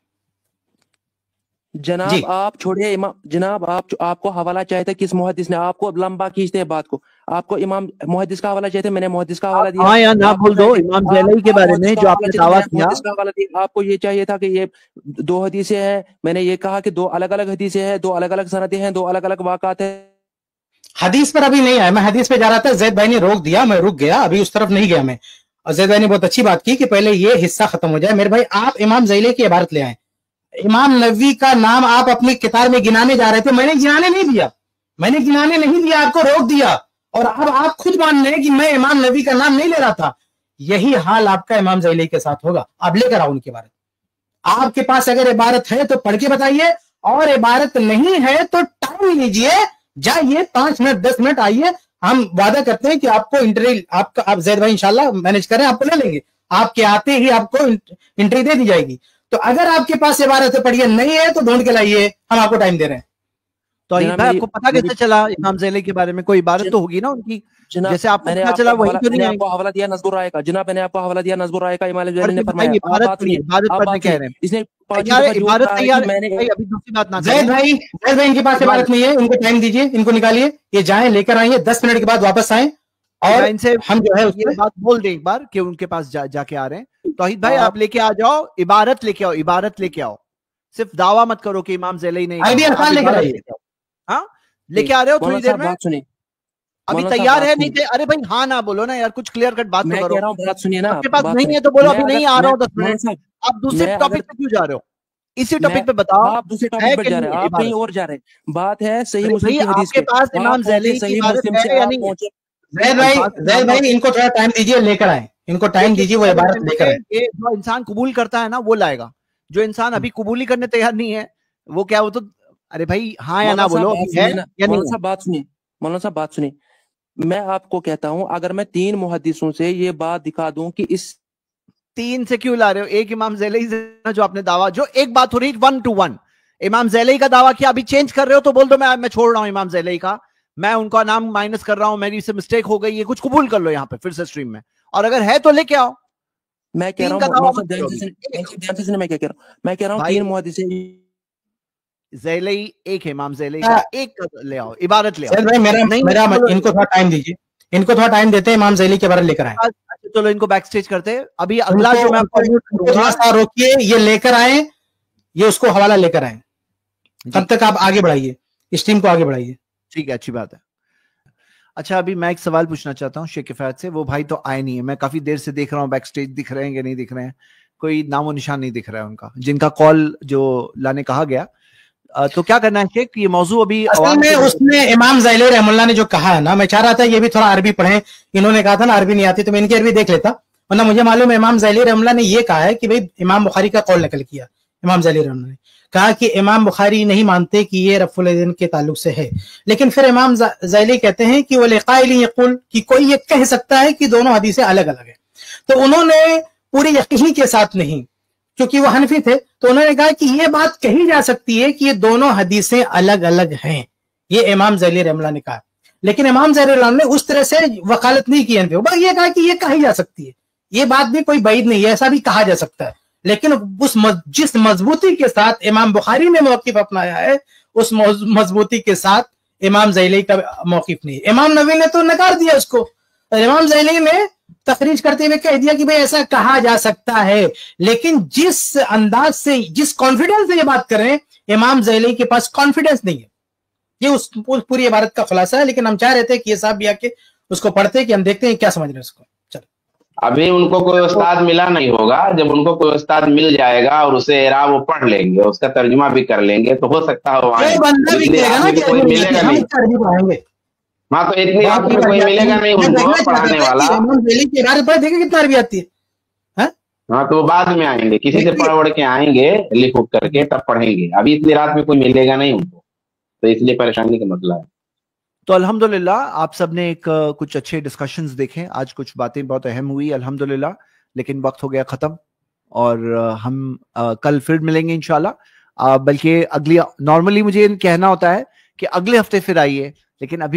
جناب آپ چھوڑیے, جناب آپ کو حوالہ چاہتے تھے کس محدث نے, آپ کو لمبا کھینچتے ہیں بات کو, آپ کو امام محدث کا حوالہ چاہتے, میں نے محدث کا حوالہ دیا. ہاں یا نہ بول دو امام ذیلی کے بارے میں جو آپ نے دعویٰ کیا. آپ کو یہ چاہیے تھا کہ یہ 2 حدیثیں ہیں, میں نے یہ کہا کہ 2 الگ الگ حدیثیں ہیں, 2 الگ الگ سندیں ہیں, 2 الگ الگ واقعات ہیں. حدیث پر ابھی نہیں آیا, میں حدیث پہ جا رہا تھا, زید بھائی نے روک دیا, میں رک گیا, ابھی اس طرف نہیں گیا میں. اور زید بھائی نے بہت اچھی بات کی کہ پہلے یہ حصہ ختم ہو جائے. میرے بھائی آپ امام ذیلی کی عبارت لے آئیں. امام نووی کا نام آپ اپنی کتاب میں گنانے جا رہے تھے, میں نے گنانے نہیں دیا, آپ کو روک دیا, اور اب آپ خود مان لیں کہ میں امام نووی کا نام نہیں لے رہا تھا. یہی حال آپ کا امام ذیلی کے ساتھ ہوگا. آپ لے کر آؤ ان کی عبارت. آپ کے پاس اگر عبارت ہے تو پڑھ کے بتائیے, اور عبارت نہیں ہے تو ٹائم لیجئے, جائیے 5 منٹ 10 منٹ آئیے. ہم وعدہ کرتے ہیں کہ آپ کو انٹری, آپ زید بھائی انشاءاللہ مینج کریں, آپ کو لے لیں گے. آپ کے آتے ہی آپ کو انٹری دے دی جائے گی. تو اگر آپ کے پاس عبارت پڑھیے, نہیں ہے تو ڈھونڈ کے لائیے, ہم آپ کو ٹائم دے رہے ہیں. تو بھائی آپ کو پتا کیسے چلا امام ذیلی کے بارے میں؟ کوئی عبارت تو ہوگی نا ان کی, جیسے آپ کو پتا چلا وہی تو نہیں. میں نے آپ کو حوالہ دیا نظم الرایہ کا, جناب میں نے آپ کو حوالہ دیا نظم الرایہ کا, امام ذیلی نے فرمایا. عبارت پڑھنے کہہ رہے ہیں, اس نے عبارت ابھی دوسری بات نہ. زید بھائی ان کے پاس عبارت نہیں ہے, ان کو ٹائم دیجیے, ان کو نکالیے, یہ جائیں لے کر آئیے, 10 منٹ کے بعد واپس آئیں, اور ان سے ہم جو ہے یہ بات بول دیں ایک بار کہ ان کے پاس جا کے آ رہے ہیں. توحید بھائی آپ لے کے آ جاؤ, عبارت لے کے آؤ, صرف دعویٰ مت کرو کہ امام ذیلی نے. ہاں لے کے آ رہے ہو تھوڑی دیر میں, ابھی تیار ہے نہیں تھے. ارے بھائی ہاں نہ بولو نا یار, کچھ کلیئر کٹ بات تو کرو. بات سنیے نا, آپ کے پاس نہیں ہے تو بولو ابھی نہیں آ رہا ہوں 10 منٹ. آپ دوسرے ٹاپک پہ کیوں جا رہے ہو؟ اسی ٹاپک پہ بتاؤ. آپ دوسرے ٹاپک پہ جا رہے ہیں, آپ کہیں اور جا رہے ہیں. بات ہے صحیح مسلم کی حدیث کے پاس امام ذیلی کی عبارت ہے یا نہیں؟ زید بھائی ان کو تھوڑا ٹائم دیجیے, لے کر آئیں, ان کو ٹائم دیجیے, وہ عبارت لے کر آئیں. جو انسان قبول کرتا ہے نا وہ لائے گا, جو انسان ابھی قبول ہی کرنے تیار نہیں ہے وہ کیا, وہ تو ارے بھائی ہاں یا نہ بولو, ہے یا نہیں. مولانا صاحب بات سنیے, मैं आपको कहता हूं, अगर मैं 3 मुहद्दिसों से ये बात दिखा दूं कि इस 3 से क्यों ला रहे हो? एक इमाम ज़ैलई से जो आपने दावा, जो एक बात हो रही 1 to 1 इमाम ज़ैलई का दावा किया, अभी चेंज कर रहे हो तो बोल दो मैं छोड़ रहा हूं इमाम ज़ैलई का, मैं उनका नाम माइनस कर रहा हूं, मेरी से मिस्टेक हो गई है, कुछ कबूल कर लो यहाँ पे फिर से स्ट्रीम में, और अगर है तो लेके आओ। मैं कह रहा हूं, मैं क्या कह रहा हूं, मैं कह रहा हूं 3 मुहद्दिस ज़ैलई एक है, इमाम ज़ैलई का एक ले आओ, इबारत ले आओ। भाई मेरा इनको थोड़ा टाइम दीजिए, इनको थोड़ा टाइम देते हैं, इमाम ज़ैलई के बारे में लेकर आए। चलो इनको बैक स्टेज करते हैं। अभी अगला जो मैं आपको थोड़ा सा रोकिए, ये लेकर आए, ये उसको हवाला लेकर आए, तब तक आप आगे बढ़ाइए, इस टीम को आगे बढ़ाइए। ठीक है, अच्छी बात है। अच्छा, अभी मैं एक सवाल पूछना चाहता हूँ शेख किफायत से। वो भाई तो आए नहीं है, मैं काफी देर से देख रहा हूँ बैक स्टेज, दिख रहे हैं कि नहीं दिख रहे हैं, कोई नामो निशान नहीं दिख रहा है उनका, जिनका कॉल जो लाने कहा गया। तो क्या करना है शेख, ये मौजू अभी असल में उसमें इमाम ज़ैलई रहमतुल्लाह ने जो कहा है ना, मैं चाह रहा था ये भी थोड़ा अरबी पढ़ें, इन्होंने कहा था ना अरबी नहीं आती, तो मैं इनकी अरबी देख लेता, वरना मुझे मालूम है इमाम ज़ैलई रहमतुल्लाह ने ये कहा है कि भाई इमाम बुखारी का कौल नकल किया। इमाम ज़ैलई रहमतुल्लाह ने कहा कि इमाम बुखारी नहीं मानते कि ये रफ़ुल यदैन के ताल्लुक से है, लेकिन फिर इमाम ज़ैलई कहते हैं कि वल क़ाइलिन यक़ूल, कि कोई ये कह सकता है कि दोनों हदीसें अलग अलग है। तो उन्होंने पूरी यकीनी के साथ नहीं, क्योंकि वो हनफी थे, तो उन्होंने कहा कि ये बात कही जा सकती है कि ये दोनों हदीसें अलग अलग हैं, ये इमाम ज़ैलई रहमतुल्लाह ने कहा। लेकिन इमाम ज़ैलई रहमतुल्लाह ने उस तरह से वकालत नहीं की, बस ये कहा कि ये कही जा सकती है, ये बात भी कोई बैद नहीं है, ऐसा भी कहा जा सकता है। लेकिन उस जिस मजबूती के साथ इमाम बुखारी ने मौक़िफ़ अपनाया है, उस मजबूती के साथ इमाम ज़ैलई का मौक़िफ़ नहीं है। इमाम नवी ने तो नकार दिया उसको, और इमाम ज़ैलई ने तखरीज करते हुए कह दिया कि भाई ऐसा कहा जा सकता है। लेकिन जिस अंदाज से, जिस कॉन्फिडेंस से ये बात कर रहे हैं, इमाम ज़ैलई के पास कॉन्फिडेंस नहीं है। ये उस पूरी इबारत का खुलासा है। लेकिन हम चाह रहे थे कि ये साहब भी आके उसको पढ़ते हैं, कि हम देखते हैं क्या समझ रहे हैं उसको। चलो, अभी उनको कोई उस्ताद मिला नहीं होगा, जब उनको कोई उस्ताद मिल जाएगा और उसे एराब वो पढ़ लेंगे, उसका तर्जुमा भी कर लेंगे, तो हो सकता है वो आए। कोई मिलेगा नहीं, हाँ, तो इतनी रात में कोई मिलेगा नहीं उनको पढ़ाने वाला। कितना अरबी आती है? हाँ, तो वो बाद में आएंगे, किसी से पढ़ के आएंगे लिख उठ करके, तब पढ़ेंगे। अभी इतनी रात में कोई मिलेगा नहीं उनको, तो इसलिए परेशानी का मसला है। तो अल्हम्दुलिल्लाह आप सबने एक कुछ अच्छे डिस्कशंस देखे, आज कुछ बातें बहुत अहम हुई अल्हम्दुलिल्लाह। लेकिन वक्त हो गया खत्म, और हम कल फिर मिलेंगे इंशाल्लाह। बल्कि अगली, नॉर्मली मुझे कहना होता है कि अगले हफ्ते फिर आइए, लेकिन अभी